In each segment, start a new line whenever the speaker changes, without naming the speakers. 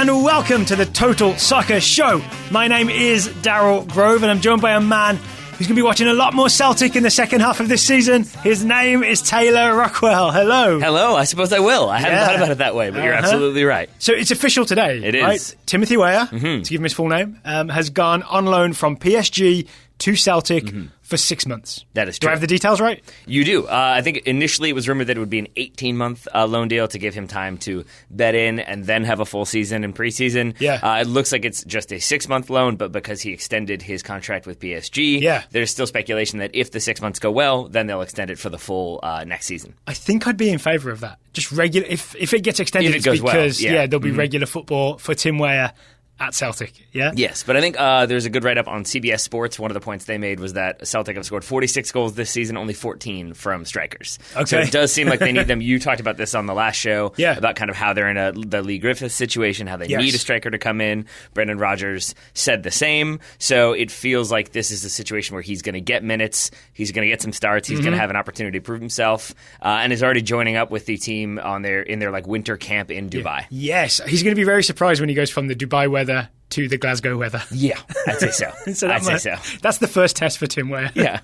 and welcome to the Total Soccer Show. My name is Daryl Grove, and I'm joined by a man who's going to be watching a lot more Celtic in the second half of this season. His name is Taylor Rockwell. Hello.
Hello, I suppose I will. I hadn't thought about it that way, but you're absolutely right.
So it's official today,
It
right?
is.
Timothy Weah, to give him his full name, has gone on loan from PSG to Celtic for 6 months.
That is
Do
true.
I have the details right?
You do. I think initially it was rumored that it would be an 18-month loan deal to give him time to bed in and then have a full season in preseason.
Yeah.
It looks like it's just a 6-month loan, but because he extended his contract with PSG, there's still speculation that if the 6 months go well, then they'll extend it for the full next season.
I think I'd be in favour of that. Just regular. If it gets extended,
If it goes well,
because
yeah.
there'll be regular football for Tim Weah at Celtic. Yeah.
Yes, but I think there's a good write-up on CBS Sports. One of the points they made was that Celtic have scored 46 goals this season, only 14 from strikers.
Okay.
So it does seem like they need them. You talked about this on the last show,
Yeah.
about kind of how they're in the Lee Griffiths situation, how they need a striker to come in. Brendan Rodgers said the same. So it feels like this is a situation where he's going to get minutes, he's going to get some starts, he's going to have an opportunity to prove himself, and is already joining up with the team in their like winter camp in Dubai.
Yes, he's going to be very surprised when he goes from the Dubai weather to the Glasgow weather.
Yeah, I'd say so. I'd say so.
That's the first test for Tim Weah.
Yeah.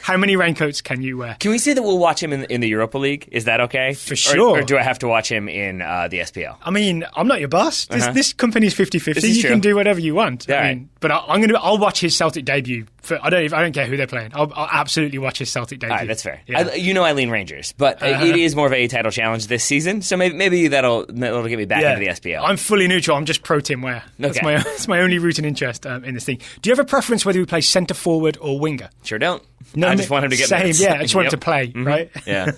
How many raincoats can you wear?
Can we say that we'll watch him in the Europa League? Is that okay?
For sure.
Or do I have to watch him in the SPL?
I mean, I'm not your boss. This company's 50-50.
This is
You
true.
can do whatever you want.
Yeah,
I mean, but I'll watch his Celtic debut. I don't care who they're playing. I'll absolutely watch his Celtic debut.
All right, that's fair.
Yeah.
I lean Rangers, but it is more of a title challenge this season, so maybe that'll get me back into the SPL.
I'm fully neutral. I'm just pro Tim Weah.
Okay.
That's my only root and interest in this thing. Do you have a preference whether we play centre forward or winger?
Sure don't.
No,
I just want him to get
same.
minutes.
Yeah, I just want him
Yep.
to play. Right.
Yeah.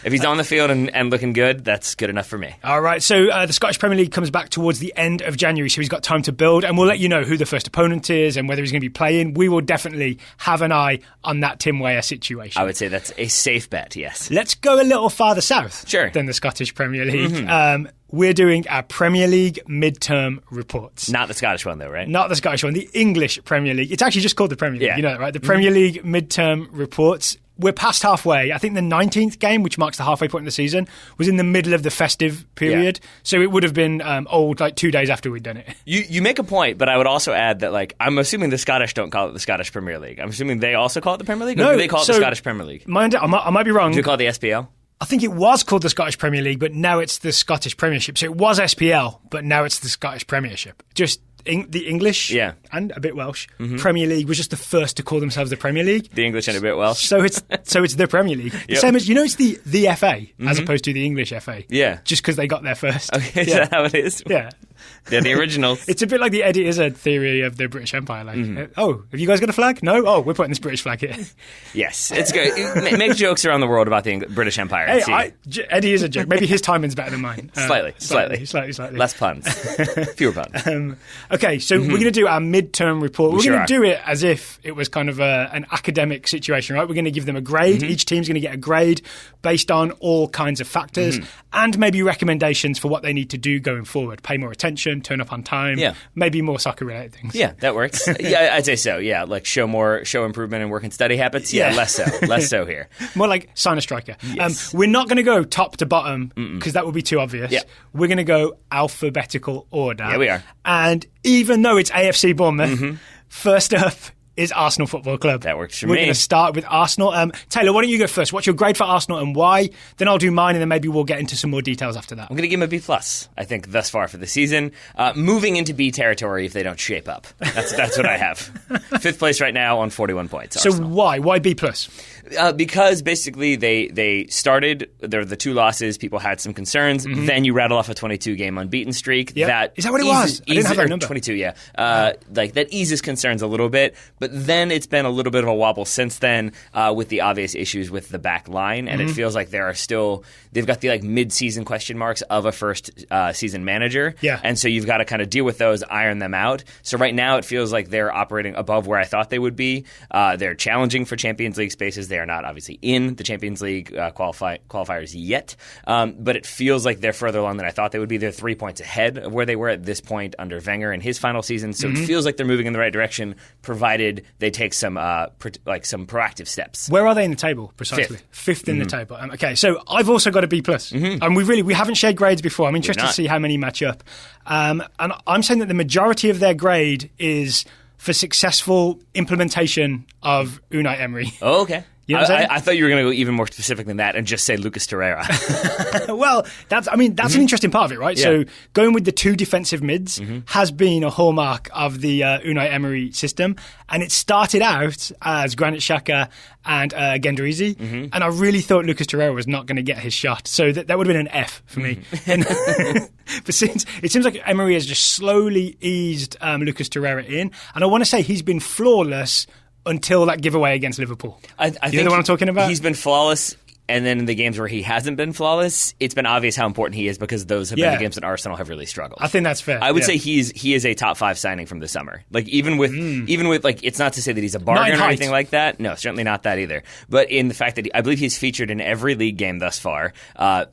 If he's on the field and looking good, that's good enough for me.
All right, so the Scottish Premier League comes back towards the end of January, so he's got time to build, and we'll let you know who the first opponent is and whether he's going to be playing. We will definitely have an eye on that Tim Weah situation.
I would say that's a safe bet, yes.
Let's go a little farther south
Sure.
than the Scottish Premier League. We're doing our Premier League midterm reports.
Not the Scottish one, though, right?
Not the Scottish one, the English Premier League. It's actually just called the Premier League,
Yeah.
you know that, right? The Premier League midterm reports. We're past halfway. I think the 19th game, which marks the halfway point in the season, was in the middle of the festive period.
Yeah.
So it would have been old, like 2 days after we'd done it.
You make a point, but I would also add that, like, I'm assuming the Scottish don't call it the Scottish Premier League. I'm assuming they also call it the Premier League?
No,
Or do they call it
so
the Scottish Premier League?
I might be wrong.
Do they call it the SPL?
I think it was called the Scottish Premier League, but now it's the Scottish Premiership. So it was SPL, but now it's the Scottish Premiership. Just the English and a bit Welsh Premier League was just the first to call themselves the Premier League.
The English and a bit Welsh.
So it's the Premier League. The
Yep.
same as, it's the FA as opposed to the English FA.
Yeah.
Just because they got there first.
Okay, is that how it is?
Yeah.
They're the originals.
It's a bit like the Eddie Izzard theory of the British Empire. Like, have you guys got a flag? No? Oh, we're putting this British flag here.
Yes, it's good. Make jokes around the world about the British Empire.
Hey, Eddie is a joke. Maybe his timing's better than mine.
Slightly. Less puns. Fewer puns.
Okay, so we're going to do our midterm report. We're
sure
going to
are.
do it as if it was kind of an academic situation, right? We're going to give them a grade. Each team's going to get a grade based on all kinds of factors and maybe recommendations for what they need to do going forward. Pay more attention, turn up on time, maybe more soccer-related things.
Yeah, that works. Yeah, I'd say so. Yeah, like show improvement in work and study habits. Yeah, less so here.
More like sign a striker.
Yes.
We're not going to go top to bottom because that would be too obvious.
Yeah.
We're going to go alphabetical order.
Yeah, we are.
And even though it's AFC Bournemouth, first up is Arsenal Football Club.
That works for
We're
me.
going to start with Arsenal. Taylor, why don't you go first? What's your grade for Arsenal and why? Then I'll do mine, and then maybe we'll get into some more details after that.
I'm going to give him a B+, I think, thus far for the season. Moving into B territory if they don't shape up. That's what I have. Fifth place right now on 41 points.
So
Arsenal.
why B+?
Because basically they started the 2 losses. People had some concerns. Then you rattle off a 22-game unbeaten streak.
Yep. Is that what it was? I didn't have that number.
22, yeah. Like that eases concerns a little bit. But then it's been a little bit of a wobble since then with the obvious issues with the back line, and it feels like they've got the like mid-season question marks of a first season manager.
Yeah.
And so you've got to kind of deal with those, iron them out. So right now it feels like they're operating above where I thought they would be. They're challenging for Champions League spaces. They are not obviously in the Champions League qualifiers yet, but it feels like they're further along than I thought they would be. They're 3 points ahead of where they were at this point under Wenger in his final season. So it feels like they're moving in the right direction, provided provided they take some some proactive steps.
Where are they in the table precisely? Fifth in the table. Okay, so I've also got a B+. And we haven't shared grades before. I'm interested to see how many match up. And I'm saying that the majority of their grade is for successful implementation of Unai Emery.
Oh, okay.
You know
I thought you were going to go even more specific than that and just say Lucas Torreira.
Well, that's an interesting part of it, right? Yeah. So going with the 2 defensive mids has been a hallmark of the Unai Emery system. And it started out as Granit Xhaka and Gendouzi. And I really thought Lucas Torreira was not going to get his shot. So that would have been an F for me. But since it seems like Emery has just slowly eased Lucas Torreira in. And I want to say he's been flawless until that giveaway against Liverpool.
I think
you know what I'm talking about?
He's been flawless, and then in the games where he hasn't been flawless, it's been obvious how important he is because those have been the games that Arsenal have really struggled.
I think that's fair.
I would say he is a top 5 signing from the summer. Like even with like, it's not to say that he's a bargain or anything like that. No, certainly not that either. But in the fact that I believe he's featured in every league game thus far.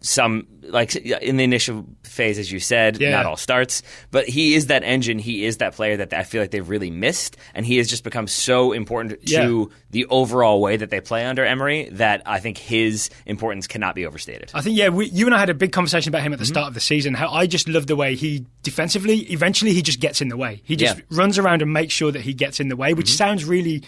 Some like in the initial phase, as you said, not all starts, but he is that engine. He is that player that I feel like they've really missed, and he has just become so important to the overall way that they play under Emery that I think his importance cannot be overstated.
I think, you and I had a big conversation about him at the start of the season, how I just love the way he defensively, eventually he just gets in the way. He just runs around and makes sure that he gets in the way, which sounds really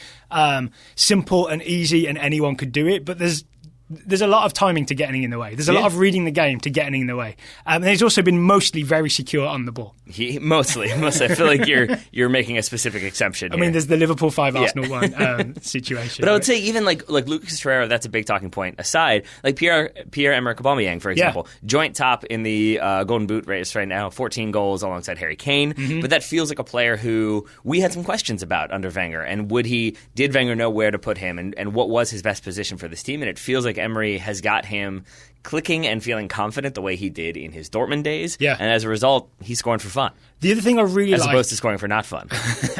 simple and easy and anyone could do it, but there's a lot of timing to getting in the way. There's a lot of reading the game to getting in the way. And he's also been mostly very secure on the ball.
Mostly. I feel like you're making a specific exception here.
I mean, there's the Liverpool 5, Arsenal 1 situation.
But I would say even like Lucas Torreira, that's a big talking point aside. Like Pierre-Emerick Aubameyang, for example, joint top in the Golden Boot race right now, 14 goals alongside Harry Kane. But that feels like a player who we had some questions about under Wenger. And did Wenger know where to put him and what was his best position for this team? And it feels like Emery has got him clicking and feeling confident the way he did in his Dortmund days. Yeah. And as a result, he's scoring for fun.
The other thing I really like...
As opposed to scoring for not fun.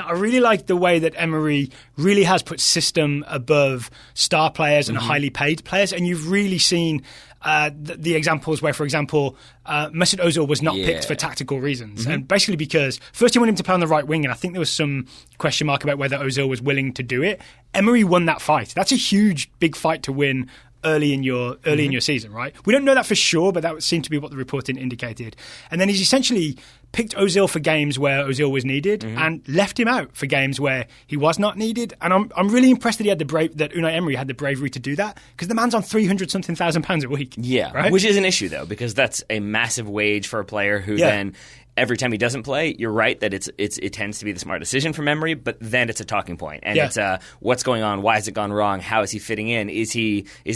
I really like the way that Emery really has put system above star players and highly paid players. And you've really seen the examples where, for example, Mesut Ozil was not picked for tactical reasons. And basically because, first you want him to play on the right wing, and I think there was some question mark about whether Ozil was willing to do it. Emery won that fight. That's a huge, big fight to win early in your season, right? We don't know that for sure, but that seemed to be what the reporting indicated. And then he's essentially picked Ozil for games where Ozil was needed and left him out for games where he was not needed. And I'm really impressed that that Unai Emery had the bravery to do that, because the man's on £300,000 a week.
Yeah,
right?
Which is an issue though, because that's a massive wage for a player who then every time he doesn't play, you're right that it tends to be the smart decision from Emery, but then it's a talking point. And it's what's going on? Why has it gone wrong? How is he fitting in? Is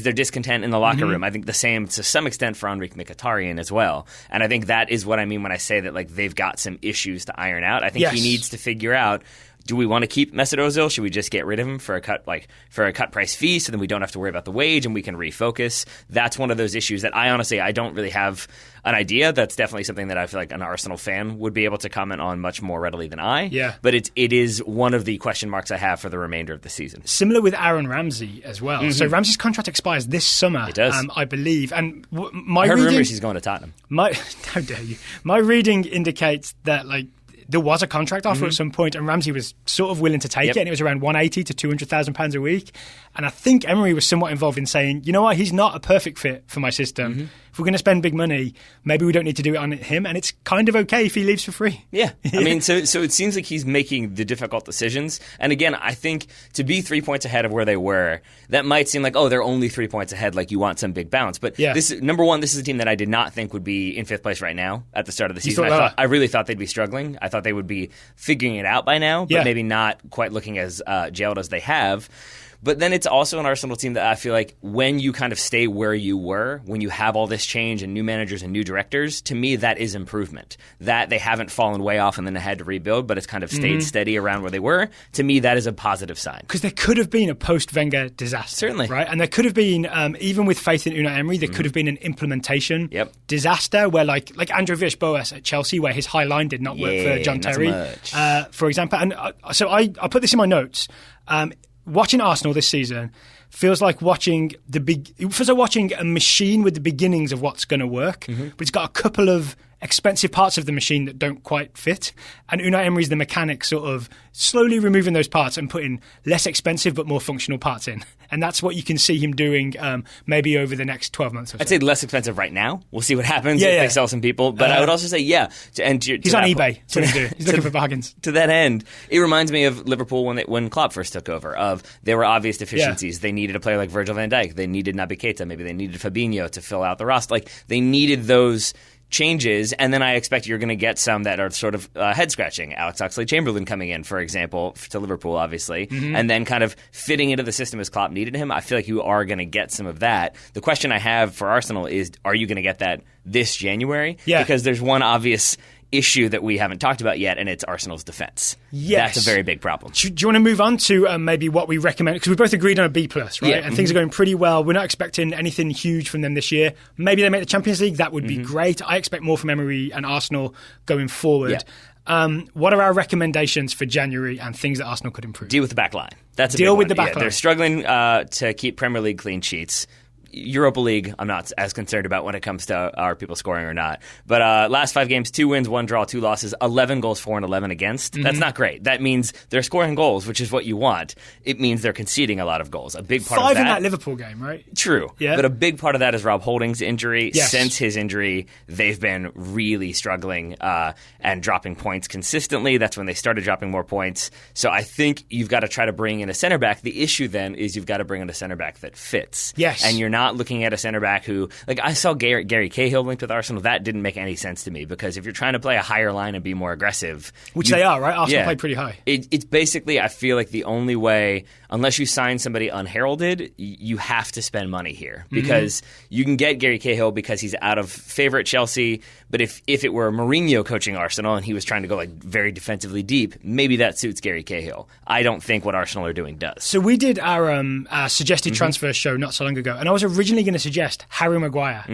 there discontent in the locker room? I think the same to some extent for Henrik Mkhitaryan as well. And I think that is what I mean when I say that like they've got some issues to iron out. I think he needs to figure out, do we want to keep Mesut Ozil? Should we just get rid of him for a cut price fee so then we don't have to worry about the wage and we can refocus? That's one of those issues that I don't really have an idea. That's definitely something that I feel like an Arsenal fan would be able to comment on much more readily than I. Yeah. But it is one of the question marks I have for the remainder of the season.
Similar with Aaron Ramsey as well. So Ramsey's contract expires this summer.
It does.
I believe. And
I heard rumors he's going to Tottenham.
How dare you? My reading indicates that there was a contract offer at some point, and Ramsey was sort of willing to take it, and it was around £180,000 to £200,000 a week. And I think Emery was somewhat involved in saying, you know what, he's not a perfect fit for my system. If we're going to spend big money, maybe we don't need to do it on him, and it's kind of okay if he leaves for free.
Yeah. I mean, so it seems like he's making the difficult decisions. And again, I think to be 3 points ahead of where they were, that might seem like, they're only 3 points ahead, like you want some big bounce. But number one, this is a team that I did not think would be in 5th place right now at the start of the season. I really thought they'd be struggling. I thought they would be figuring it out by now, but maybe not quite looking as jailed as they have. But then it's also an Arsenal team that I feel like when you kind of stay where you were, when you have all this change and new managers and new directors, to me that is improvement. That they haven't fallen way off and then had to rebuild, but it's kind of stayed steady around where they were. To me, that is a positive sign.
Because there could have been a post-Wenger disaster.
Certainly.
Right? And there could have been, even with faith in Unai Emery, there could have been an implementation disaster where like Andrew Villas-Boas at Chelsea, where his high line did not work for John Terry, for example. And so I put this in my notes. Watching Arsenal this season feels like watching a machine with the beginnings of what's going to work, but it's got a couple of expensive parts of the machine that don't quite fit. And Unai Emery's the mechanic sort of slowly removing those parts and putting less expensive but more functional parts in. And that's what you can see him doing maybe over the next 12 months or so.
I'd say less expensive right now. We'll see what happens if they sell some people. But I would also say, he's on eBay. That's what he's doing. He's looking for bargains. To that end, it reminds me of Liverpool when Klopp first took over. There were obvious deficiencies. They needed a player like Virgil van Dijk. They needed Naby Keita. Maybe they needed Fabinho to fill out the roster. Like, they needed those changes, and then I expect you're going to get some that are sort of head-scratching. Alex Oxlade-Chamberlain coming in, for example, to Liverpool, obviously, and then kind of fitting into the system as Klopp needed him. I feel like you are going to get some of that. The question I have for Arsenal is, are you going to get that this January?
Yeah.
Because there's one obvious issue that we haven't talked about yet, and it's Arsenal's defense.
Yes.
That's a very big problem.
Do you want to move on to maybe what we recommend? Because we both agreed on a B+, right?
Yeah.
And things are going pretty well. We're not expecting anything huge from them this year. Maybe they make the Champions League. That would be great. I expect more from Emery and Arsenal going forward. Yeah. What are our recommendations for January and things that Arsenal could improve?
Deal with the back line. That's a
Deal
big
with
one.
the back line.
They're struggling to keep Premier League clean sheets. Europa League, I'm not as concerned about when it comes to our people scoring or not. But last 5 games, 2 wins, 1 draw, 2 losses, 11 goals for and 11 against. That's not great. That means they're scoring goals, which is what you want. It means they're conceding a lot of goals. A big part of that.
5 in that Liverpool game, right?
True.
Yeah.
But a big part of that is Rob Holding's injury.
Yes.
Since his injury, they've been really struggling and dropping points consistently. That's when they started dropping more points. So I think you've got to try to bring in a center back. The issue then is you've got to bring in a center back that fits.
Yes.
And you're not looking at a center back who, like, I saw Gary Cahill linked with Arsenal. That didn't make any sense to me, because if you're trying to play a higher line and be more aggressive,
which they are, right? Arsenal play pretty high.
It's basically, I feel like the only way, unless you sign somebody unheralded, you have to spend money here, because you can get Gary Cahill because he's out of favor at Chelsea. But if it were Mourinho coaching Arsenal and he was trying to go like very defensively deep, maybe that suits Gary Cahill. I don't think what Arsenal are doing does.
So we did our suggested transfer show not so long ago, and I was originally going to suggest Harry Maguire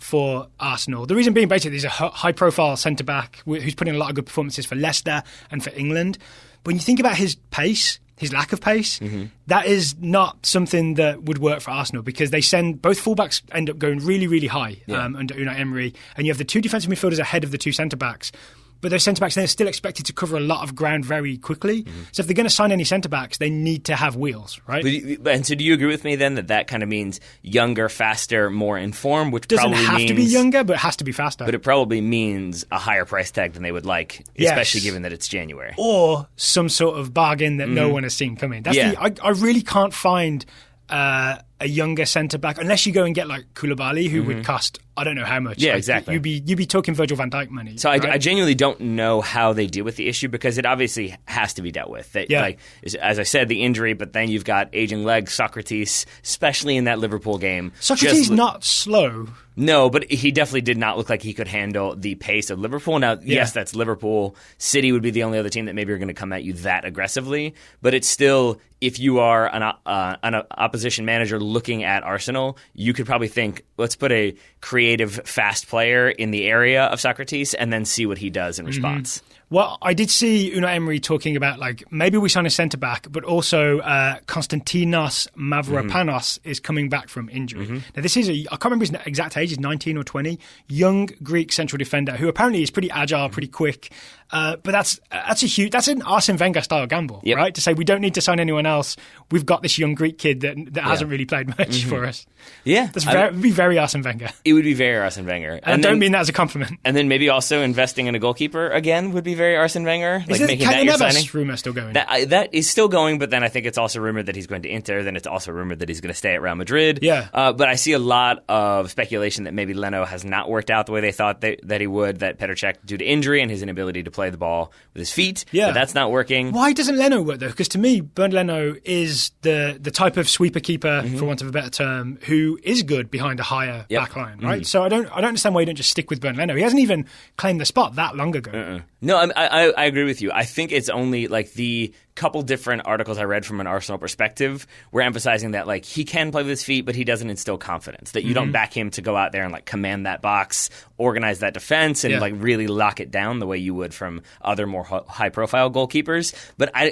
for Arsenal. The reason being, basically, he's a high-profile centre-back who's putting a lot of good performances for Leicester and for England. But when you think about his pace, his lack of pace, that is not something that would work for Arsenal, because they send both fullbacks end up going really, really high under Unai Emery, and you have the 2 defensive midfielders ahead of the 2 centre-backs. But those centre-backs, they're still expected to cover a lot of ground very quickly. So if they're going to sign any centre-backs, they need to have wheels, right?
And so do you agree with me then that kind of means younger, faster, more informed, which
doesn't
probably
have
means,
to be younger, but it has to be faster.
But it probably means a higher price tag than they would like, especially given that it's January.
Or some sort of bargain that no one has seen coming. I really can't find a younger centre-back, unless you go and get like Koulibaly, who would cost, I don't know how much.
Yeah, exactly.
You'd be talking Virgil van Dijk money.
So
right?
I genuinely don't know how they deal with the issue, because it obviously has to be dealt with. Like, as I said, the injury, but then you've got aging legs, Socrates, especially in that Liverpool game.
Socrates not slow.
No, but he definitely did not look like he could handle the pace of Liverpool. Now, yes, that's Liverpool. City would be the only other team that maybe are going to come at you that aggressively. But it's still, if you are an opposition manager looking at Arsenal, you could probably think, let's put a creative, fast player in the area of Socrates and then see what he does in response.
Well, I did see Unai Emery talking about, like, maybe we sign a centre-back, but also Konstantinos Mavropanos is coming back from injury. Now, this is I can't remember his exact age, he's 19 or 20, young Greek central defender who apparently is pretty agile, pretty quick. But that's an Arsene Wenger-style gamble, right? To say we don't need to sign anyone else. We've got this young Greek kid that hasn't really played much for us.
Yeah.
That would be very Arsene Wenger.
It would be very Arsene Wenger.
And I don't mean that as a compliment.
And then maybe also investing in a goalkeeper again would be very Arsene Wenger.
Is
making that your signing.
Rumour still going?
That is still going, but then I think it's also rumored that he's going to Inter. Then it's also rumored that he's going to stay at Real Madrid.
Yeah.
But I see a lot of speculation that maybe Leno has not worked out the way they thought that he would, that Petr Cech, due to injury and his inability to play the ball with his feet, but that's not working.
Why doesn't Leno work, though? Because to me, Bernd Leno is the type of sweeper keeper, for want of a better term, who is good behind a higher back line, right? So I don't understand why you don't just stick with Bernd Leno. He hasn't even claimed the spot that long ago.
No, I agree with you. I think it's only like the couple different articles I read from an Arsenal perspective were emphasizing that like he can play with his feet, but he doesn't instill confidence. That you don't back him to go out there and like command that box, organize that defense, and like really lock it down the way you would from other more high-profile goalkeepers. But I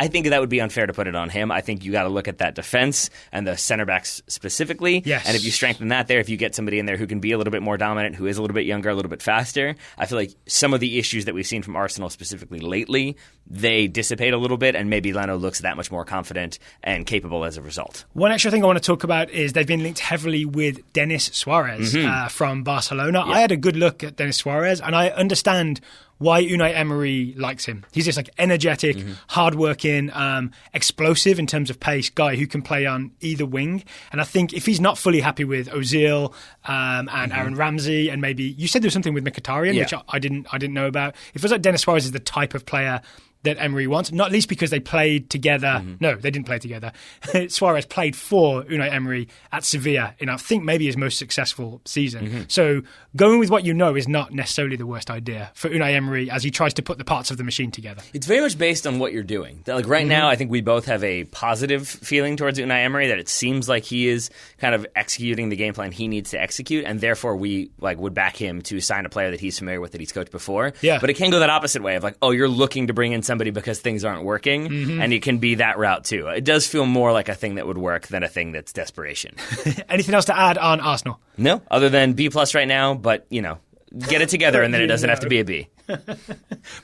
think that would be unfair to put it on him. I think you got to look at that defense and the center backs specifically.
Yes.
And if you strengthen that there, if you get somebody in there who can be a little bit more dominant, who is a little bit younger, a little bit faster, I feel like some of the issues that we've seen from Arsenal specifically lately, they dissipate a little bit, and maybe Leno looks that much more confident and capable as a result.
One extra thing I want to talk about is they've been linked heavily with Denis Suarez from Barcelona. I had a good look at Denis Suarez, and I understand why Unai Emery likes him. He's this like energetic, hardworking, explosive in terms of pace guy who can play on either wing. And I think if he's not fully happy with Ozil and Aaron Ramsey, and maybe you said there was something with Mkhitaryan, which I didn't know about. It feels like Denis Suarez is the type of player that Emery wants, not least because they played together. No, they didn't play together. Suarez played for Unai Emery at Sevilla in, I think, maybe his most successful season. So going with what you know is not necessarily the worst idea for Unai Emery as he tries to put the parts of the machine together.
It's very much based on what you're doing. Like right now, I think we both have a positive feeling towards Unai Emery, that it seems like he is kind of executing the game plan he needs to execute, and therefore we like would back him to sign a player that he's familiar with, that he's coached before.
Yeah.
But it can go that opposite way of like, oh, you're looking to bring in somebody because things aren't working, and it can be that route too. It does feel more like a thing that would work than a thing that's desperation.
Anything else to add on Arsenal?
No, other than B+ right now, but get it get and then it doesn't have to be a B.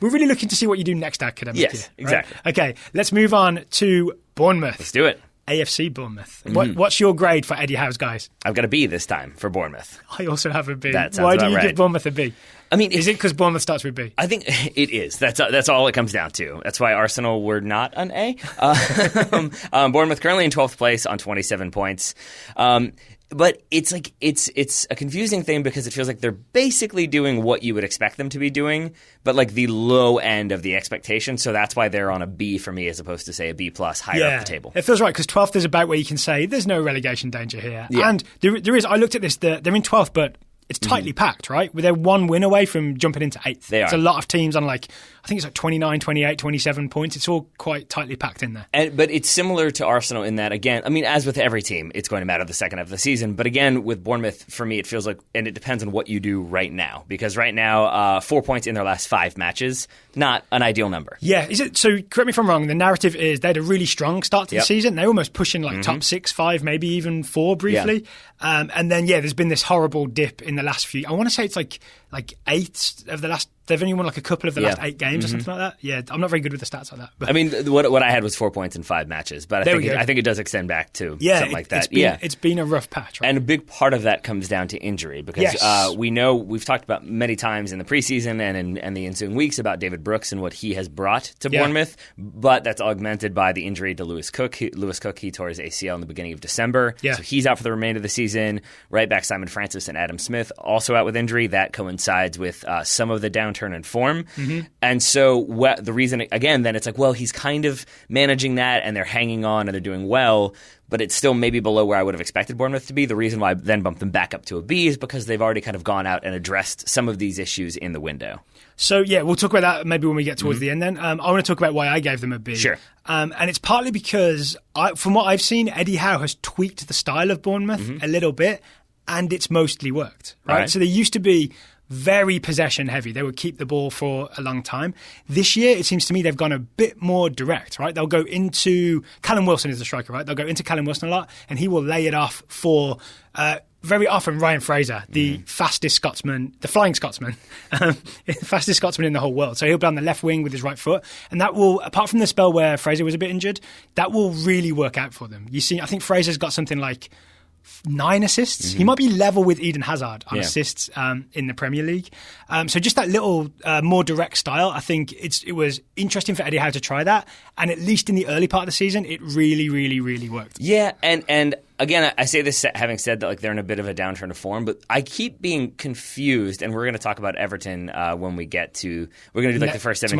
We're really looking to see what you do next academic year.
Yes, exactly.
Right? Okay, let's move on to Bournemouth.
Let's do it.
AFC Bournemouth. What's your grade for Eddie Howe's guys?
I've got a B this time for Bournemouth.
I also have a B.
That sounds
Why do you
right.
give Bournemouth a B?
I mean,
is it because Bournemouth starts with B?
I think it is. That's all it comes down to. That's why Arsenal were not an A. Bournemouth currently in 12th place on 27 points. But it's like it's a confusing thing because it feels like they're basically doing what you would expect them to be doing, but like the low end of the expectation. So that's why they're on a B for me as opposed to say a B+ higher up the table.
It feels right because 12th is about where you can say there's no relegation danger here. Yeah. And there is. I looked at this. They're in 12th, but it's tightly packed, right? They're one win away from jumping into 8th. It's a lot of teams on like, I think it's like 29, 28, 27 points. It's all quite tightly packed in there.
But it's similar to Arsenal in that, again, I mean, as with every team, it's going to matter the second half of the season. But again, with Bournemouth, for me, it feels like, and it depends on what you do right now. Because right now, 4 points in their last 5 matches, not an ideal number.
Yeah. So correct me if I'm wrong, the narrative is they had a really strong start to the season. They're almost pushing like top 6, 5, maybe even 4 briefly. Yeah. And then, there's been this horrible dip in the last few. I want to say it's like 8 of the last. They've only won like a couple of the last 8 games or something like that. Yeah, I'm not very good with the stats like that. But.
I mean, what I had was 4 points in 5 matches, but I think it does extend back to something like that.
It's been a rough patch. Right?
And a big part of that comes down to injury because we know we've talked about many times in the preseason and the ensuing weeks about David Brooks and what he has brought to Bournemouth, but that's augmented by the injury to Lewis Cook. He tore his ACL in the beginning of December, so he's out for the remainder of the season. Right back Simon Francis and Adam Smith also out with injury. That coincides with some of the downturn in form. And so the reason, again, then it's like, well, he's kind of managing that and they're hanging on and they're doing well, but it's still maybe below where I would have expected Bournemouth to be. The reason why I then bumped them back up to a B is because they've already kind of gone out and addressed some of these issues in the window.
So, we'll talk about that maybe when we get towards the end then. I want to talk about why I gave them a B.
Sure.
And it's partly because, from what I've seen, Eddie Howe has tweaked the style of Bournemouth a little bit, and it's mostly worked. Right? So they used to be very possession heavy. They would keep the ball for a long time. This year, it seems to me they've gone a bit more direct, right? They'll go into... Callum Wilson is the striker, right? They'll go into Callum Wilson a lot, and he will lay it off for... very often Ryan Fraser, the fastest Scotsman, the flying Scotsman, fastest Scotsman in the whole world. So he'll be on the left wing with his right foot. And that will, apart from the spell where Fraser was a bit injured, that will really work out for them. You see, I think Fraser's got something like 9 assists. He might be level with Eden Hazard on assists in the Premier League. So just that little more direct style, I think it was interesting for Eddie Howe to try that. And at least in the early part of the season, it really, really, really worked.
Yeah, and again, I say this having said that, like, they're in a bit of a downturn of form, but I keep being confused, and we're going to talk about Everton when we get to – we're going to do, like, the first 17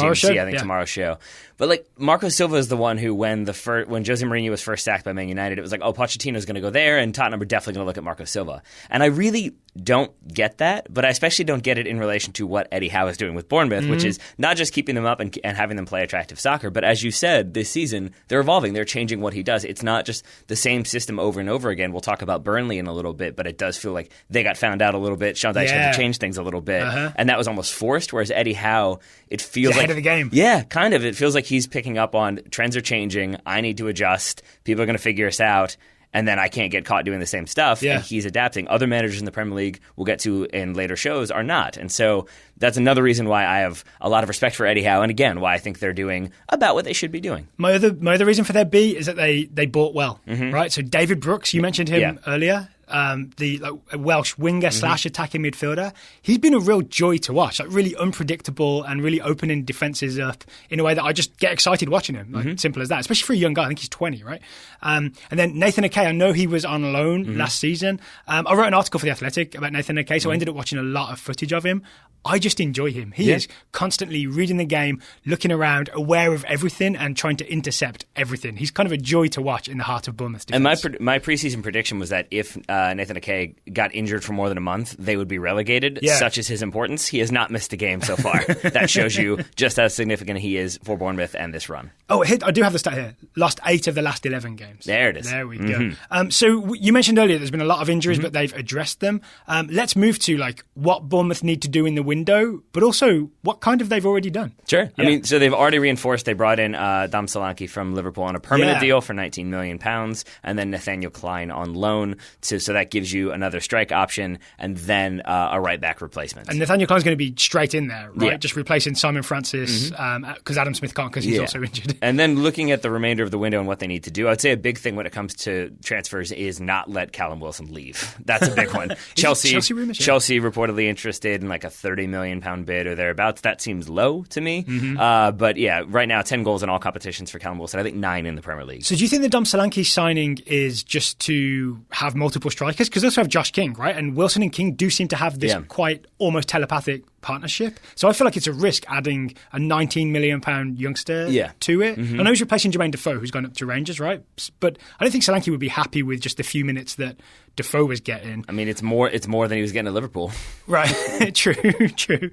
tomorrow's show. But, like, Marco Silva is the one who, when Jose Mourinho was first sacked by Man United, it was like, oh, Pochettino's going to go there, and Tottenham are definitely going to look at Marco Silva. And I really don't get that, but I especially don't get it in relation to what Eddie Howe is doing with Bournemouth, which is not just keeping them up and having them play attractive soccer, but as you said, this season, they're evolving. They're changing what he does. It's not just the same system over and over again. We'll talk about Burnley in a little bit, but it does feel like they got found out a little bit. Sean Dyche had to change things a little bit, and that was almost forced, whereas Eddie Howe, it feels
ahead of the game.
Yeah, kind of. It feels like he's picking up on trends are changing. I need to adjust. People are going to figure us out. And then I can't get caught doing the same stuff, and he's adapting. Other managers in the Premier League, we'll get to in later shows, are not. And so that's another reason why I have a lot of respect for Eddie Howe, and again, why I think they're doing about what they should be doing.
My other reason for their B is that they bought well, right? So David Brooks, you mentioned him earlier. The Welsh winger / attacking midfielder. He's been a real joy to watch, like really unpredictable and really opening defences up in a way that I just get excited watching him. Like, simple as that, especially for a young guy. I think he's 20, right? And then Nathan Ake, I know he was on loan last season. I wrote an article for The Athletic about Nathan Ake, so I ended up watching a lot of footage of him. I just enjoy him. He is constantly reading the game, looking around, aware of everything, and trying to intercept everything. He's kind of a joy to watch in the heart of Bournemouth defense.
And my preseason prediction was that if Nathan Ake got injured for more than a month, they would be relegated. Such is his importance. He has not missed a game so far. That shows you just how significant he is for Bournemouth and this run.
Oh, I do have the stat here. Lost 8 of the last 11 games.
There it is.
There we go. So you mentioned earlier there's been a lot of injuries, but they've addressed them. Let's move to like what Bournemouth need to do in the window, but also what kind of they've already done.
Sure. I mean, so they've already reinforced. They brought in Dom Solanke from Liverpool on a permanent deal for £19 million, and then Nathaniel Klein on loan. So that gives you another strike option, and then a right-back replacement.
And Nathaniel Klein's going to be straight in there, right? Just replacing Simon Francis, because Adam Smith can't because he's also injured.
And then looking at the remainder of the window and what they need to do, I'd say a big thing when it comes to transfers is not let Callum Wilson leave. That's a big one. Chelsea reportedly interested in like a £30 million bid or thereabouts. That seems low to me. But yeah, right now 10 goals in all competitions for Callum Wilson. I think 9 in the Premier League.
So do you think the Dom Solanke signing is just to have multiple strikers? Because they also have Josh King, right? And Wilson and King do seem to have this quite almost telepathic partnership. So I feel like it's a risk adding a £19 million youngster to it. I know he's replacing Jermaine Defoe, who's gone up to Rangers, right? But I don't think Solanke would be happy with just the few minutes that Defoe was getting.
I mean, it's more than he was getting at Liverpool.
Right. True.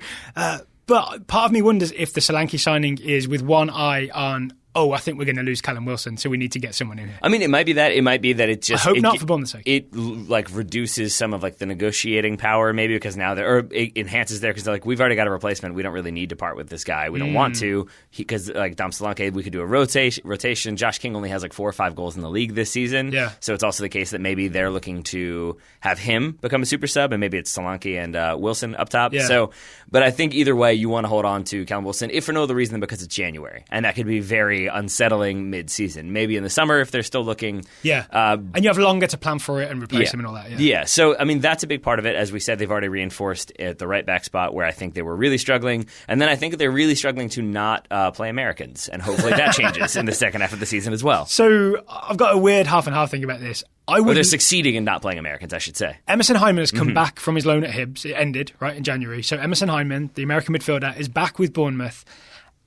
But part of me wonders if the Solanke signing is with one eye on, I think we're going to lose Callum Wilson, so we need to get someone in here.
I mean, it might be that. It might be that it just...
I hope not for Bournemouth's sake.
It like reduces some of like the negotiating power, maybe because now it enhances there because they're like, we've already got a replacement. We don't really need to part with this guy. We don't want to because like Dom Solanke, we could do a rotation. Josh King only has like 4 or 5 goals in the league this season.
Yeah.
So it's also the case that maybe they're looking to have him become a super sub, and maybe it's Solanke and Wilson up top.
Yeah.
So, but I think either way, you want to hold on to Callum Wilson, if for no other reason than because it's January, and that could be very unsettling mid-season. Maybe in the summer if they're still looking.
Yeah. And you have longer to plan for it and replace him and all that.
Yeah. So, I mean, that's a big part of it. As we said, they've already reinforced at the right-back spot where I think they were really struggling. And then I think they're really struggling to not play Americans. And hopefully that changes in the second half of the season as well.
So, I've got a weird half and half thing about this.
They're succeeding in not playing Americans, I should say.
Emerson Hyndman has come back from his loan at Hibs. It ended, right, in January. So Emerson Hyndman, the American midfielder, is back with Bournemouth.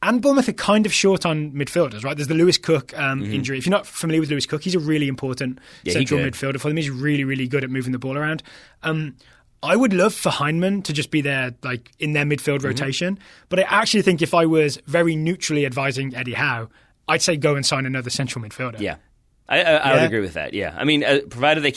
And Bournemouth are kind of short on midfielders, right? There's the Lewis Cook injury. If you're not familiar with Lewis Cook, he's a really important central midfielder for them. He's really, really good at moving the ball around. I would love for Hyndman to just be there, like in their midfield rotation. But I actually think if I was very neutrally advising Eddie Howe, I'd say go and sign another central midfielder.
Yeah. I would agree with that, yeah. I mean, provided they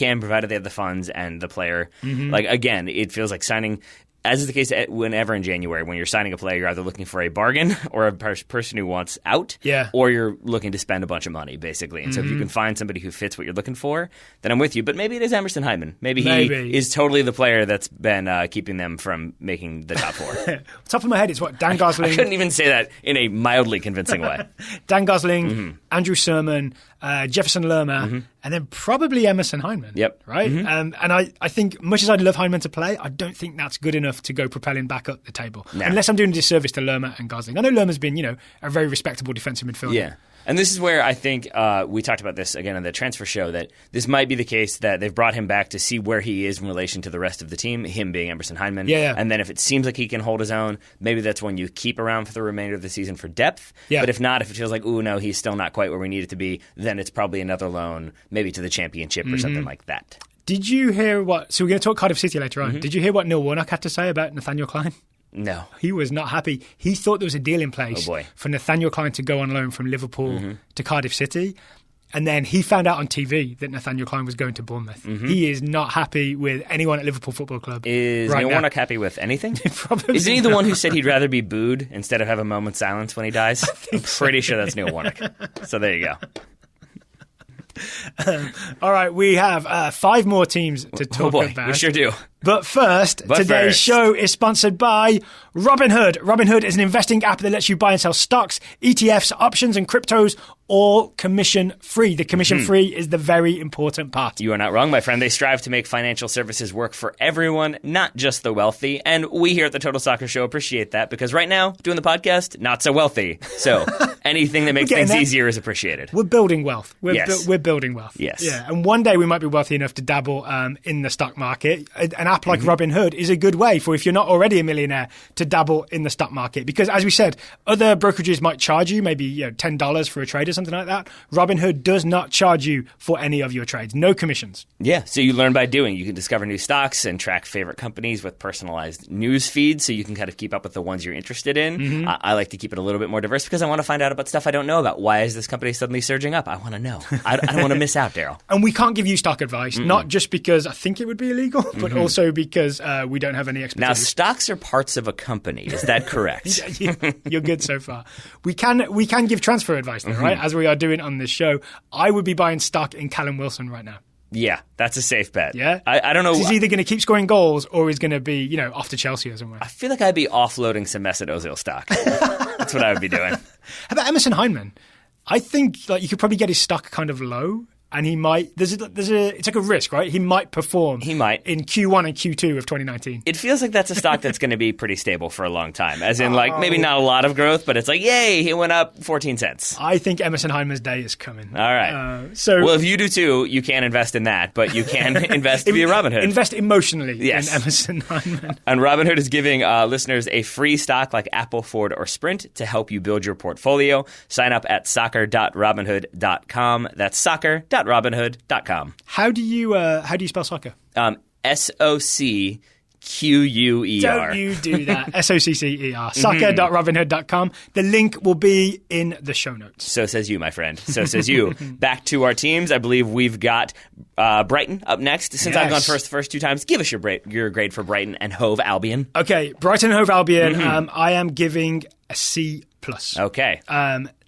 have the funds and the player. Like, again, it feels like signing... As is the case whenever in January, when you're signing a player, you're either looking for a bargain or a person who wants out, or you're looking to spend a bunch of money, basically. And so if you can find somebody who fits what you're looking for, then I'm with you. But maybe it is Emerson Hyndman. Maybe he is totally the player that's been keeping them from making the top 4.
Top of my head is what? Dan Gosling.
I couldn't even say that in a mildly convincing way.
Dan Gosling, Andrew Sermon, Jefferson Lerma, and then probably Emerson Hyndman.
Yep.
Right? And I think, much as I'd love Hyndman to play, I don't think that's good enough to go propelling back up the table. No. Unless I'm doing a disservice to Lerma and Gosling. I know Lerma's been, a very respectable defensive midfielder.
Yeah. And this is where I think we talked about this again on the transfer show, that this might be the case that they've brought him back to see where he is in relation to the rest of the team, him being Emerson Hyndman.
Yeah.
And then if it seems like he can hold his own, maybe that's when you keep around for the remainder of the season for depth.
Yeah.
But if not, if it feels like, ooh, no, he's still not quite where we need it to be, then it's probably another loan, maybe to the Championship or something like that.
Did you hear what... So we're going to talk Cardiff City later on. Did you hear what Neil Warnock had to say about Nathaniel Klein?
No.
He was not happy. He thought there was a deal in place for Nathaniel Klein to go on loan from Liverpool to Cardiff City. And then he found out on TV that Nathaniel Klein was going to Bournemouth. He is not happy with anyone at Liverpool Football Club.
Is Neil Warnock happy with anything?
Probably
Isn't he the one who said he'd rather be booed instead of have a moment's silence when he dies? I'm pretty sure that's Neil Warnock. So there you go.
All right, we have 5 more teams to talk about.
We sure do.
But today's show is sponsored by Robinhood. Robinhood is an investing app that lets you buy and sell stocks, ETFs, options, and cryptos, all commission-free. The commission-free is the very important part.
You are not wrong, my friend. They strive to make financial services work for everyone, not just the wealthy. And we here at the Total Soccer Show appreciate that, because right now, doing the podcast, not so wealthy. So anything that makes things easier is appreciated.
We're building wealth. We're building wealth.
Yes.
Yeah. And one day we might be wealthy enough to dabble in the stock market. An app like Robinhood is a good way for, if you're not already a millionaire, to dabble in the stock market. Because as we said, other brokerages might charge you maybe $10 for a trade or something like that. Robinhood does not charge you for any of your trades. No commissions.
Yeah. So you learn by doing. You can discover new stocks and track favorite companies with personalized news feeds, so you can kind of keep up with the ones you're interested in. I like to keep it a little bit more diverse because I want to find out about stuff I don't know about. Why is this company suddenly surging up? I want to know. I don't want to miss out, Daryl.
And we can't give you stock advice, not just because I think it would be illegal, but also because we don't have any expertise.
Now, stocks are parts of a company. Is that correct?
You're good so far. We can give transfer advice, though, right? As we are doing on this show. I would be buying stock in Callum Wilson right now.
Yeah, that's a safe bet.
Yeah?
I don't know.
He's either going to keep scoring goals or he's going to be, off to Chelsea or somewhere.
I feel like I'd be offloading some Mesut Ozil stock. That's what I would be doing.
How about Emerson Hyndman? I think you could probably get his stock kind of low. And he might. It's like a risk, right? He might perform.
He might
in Q1 and Q2 of 2019.
It feels like that's a stock that's going to be pretty stable for a long time. As in, maybe not a lot of growth, but it's like, yay, he went up 14 cents.
I think Emerson Hyndman's day is coming.
All right. Well, if you do too, you can't invest in that, but you can invest via Robinhood.
Invest emotionally in
Emerson
Hyndman.
And Robinhood is giving listeners a free stock like Apple, Ford, or Sprint to help you build your portfolio. Sign up at soccer.robinhood.com. That's soccer.robinhood.com.
How do you spell soccer?
SOCQUER.
Don't you do that. SOCCER. Soccer.robinhood.com. The link will be in the show notes.
So says you, my friend. So says you. Back to our teams. I believe we've got Brighton up next. Since I've gone first the first 2 times, give us your grade for Brighton and Hove Albion.
Okay, Brighton and Hove Albion, I am giving a C+.
Okay.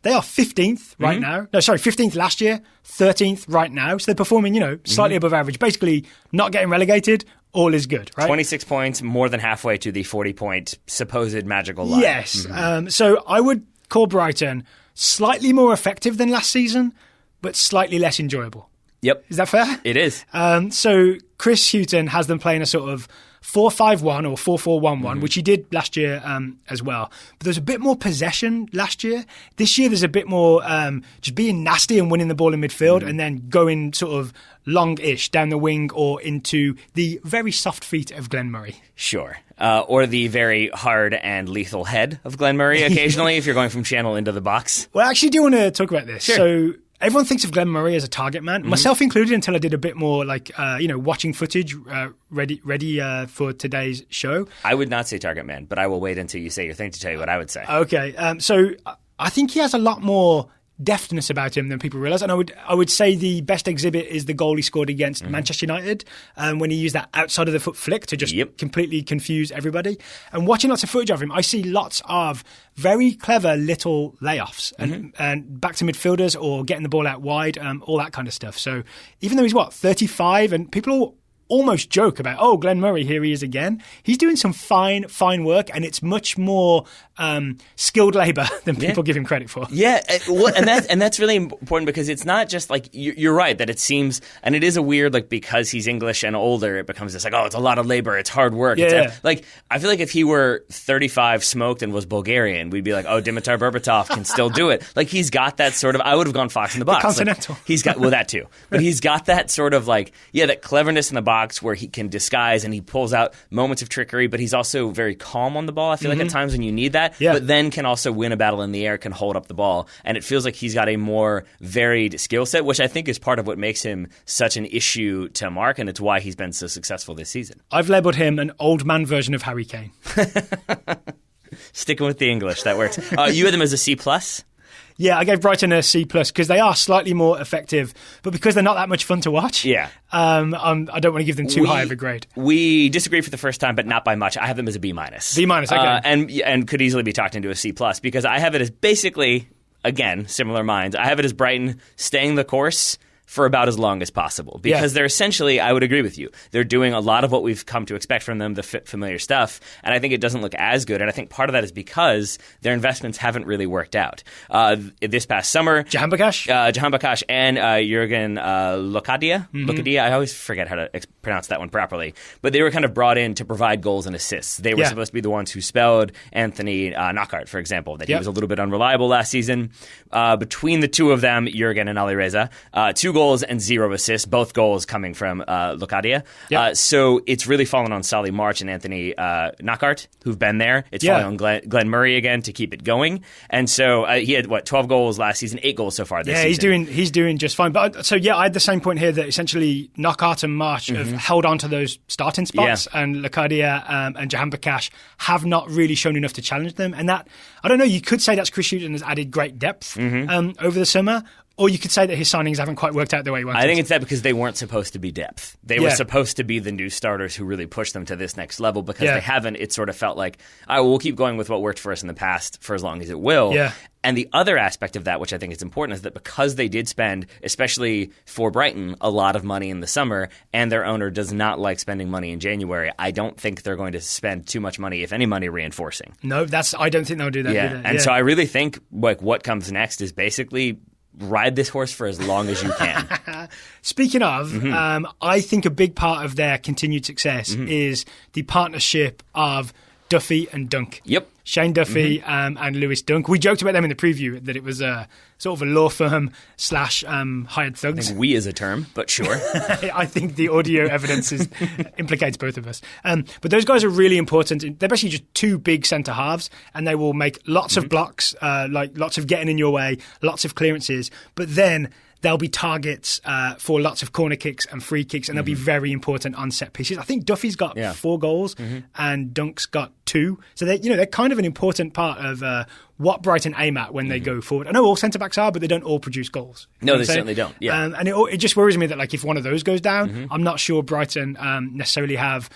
They are 15th right now. No, sorry, 15th last year, 13th right now. So they're performing, slightly above average. Basically, not getting relegated. All is good, right?
26 points, more than halfway to the 40-point supposed magical line.
Yes. So I would call Brighton slightly more effective than last season, but slightly less enjoyable.
Yep.
Is that fair?
It is.
So Chris Hughton has them playing a sort of 4-5-1 or 4-4-1-1, which he did last year as well. But there's a bit more possession last year. This year there's a bit more just being nasty and winning the ball in midfield and then going sort of long-ish down the wing or into the very soft feet of Glenn Murray.
Sure. Or the very hard and lethal head of Glenn Murray occasionally if you're going from channel into the box.
Well, I actually do want to talk about this.
Sure.
So everyone thinks of Glenn Murray as a target man, myself included, until I did a bit more watching footage ready for today's show.
I would not say target man, but I will wait until you say your thing to tell you what I would say.
Okay. So I think he has a lot more deftness about him than people realise. And I would say the best exhibit is the goal he scored against Manchester United when he used that outside of the foot flick to just completely confuse everybody. And watching lots of footage of him, I see lots of very clever little layoffs and back to midfielders or getting the ball out wide, all that kind of stuff. So even though he's 35 and people almost joke about, oh, Glenn Murray, here he is again. He's doing some fine work, and it's much more skilled labor than people give him credit for.
Yeah, and that's really important, because it's not just like, you're right that it seems, and it is a weird, like, because he's English and older, it becomes this like, oh, it's a lot of labor, it's hard work.
Yeah.
Like, I feel like if he were 35, smoked, and was Bulgarian, we'd be like, oh, Dimitar Berbatov can still do it. Like, he's got that sort of, I would have gone Fox in the box.
The Continental.
Like, he's got, well, that too. But he's got that sort of like, that cleverness in the box where he can disguise and he pulls out moments of trickery, but he's also very calm on the ball. I feel like at times when you need that, but then can also win a battle in the air, can hold up the ball. And it feels like he's got a more varied skill set, which I think is part of what makes him such an issue to mark, and it's why he's been so successful this season.
I've labelled him an old man version of Harry Kane.
Sticking with the English, that works. You had them as a C+?
Yeah, I gave Brighton a C+, because they are slightly more effective, but because they're not that much fun to watch, I don't want to give them too high of a grade.
We disagree for the first time, but not by much. I have them as a B-.
B-, okay.
And could easily be talked into a C+, because I have it as basically, again, similar minds, I have it as Brighton staying the course for about as long as possible, because they're essentially, I would agree with you, they're doing a lot of what we've come to expect from them, the familiar stuff, and I think it doesn't look as good, and I think part of that is because their investments haven't really worked out. This past summer,
Jahan Bakash
and Jurgen Locadia, I always forget how to pronounce that one properly, but they were kind of brought in to provide goals and assists. They were supposed to be the ones who spelled Anthony Knockaert, for example, that he was a little bit unreliable last season. Between the two of them, Jurgen and Alireza, 2 goals and 0 assists, both goals coming from Locadia. So it's really fallen on Solly March and Anthony Knockaert, who've been there. It's fallen on Glenn Murray again to keep it going. And so he had, 12 goals last season, 8 goals so far this season.
Yeah, he's doing just fine. But I had the same point here that essentially Knockaert and March have held on to those starting spots, and Locadia and Jahan Bakash have not really shown enough to challenge them. And that, I don't know, you could say that's Chris Hughton has added great depth over the summer. Or you could say that his signings haven't quite worked out the way he wanted.
I think it's that because they weren't supposed to be depth. They were supposed to be the new starters who really pushed them to this next level. Because they haven't, it sort of felt like, we'll keep going with what worked for us in the past for as long as it will.
Yeah.
And the other aspect of that, which I think is important, is that because they did spend, especially for Brighton, a lot of money in the summer, and their owner does not like spending money in January, I don't think they're going to spend too much money, if any money, reinforcing.
No, I don't think they'll do that either.
And so I really think what comes next is basically ride this horse for as long as you can.
Speaking of, I think a big part of their continued success is the partnership of Duffy and Dunk.
Yep.
Shane Duffy and Lewis Dunk. We joked about them in the preview that it was a sort of a law firm / hired thugs.
I think we is a term, but sure.
I think the audio evidence implicates both of us. But those guys are really important. They're basically just 2 big centre halves, and they will make lots of blocks, like lots of getting in your way, lots of clearances. But then there'll be targets for lots of corner kicks and free kicks, and they'll be very important on set pieces. I think Duffy's got 4 goals and Dunk's got 2. So they're kind of an important part of what Brighton aim at when they go forward. I know all centre-backs are, but they don't all produce goals.
No, they certainly don't. Yeah.
And it just worries me that if one of those goes down, I'm not sure Brighton necessarily have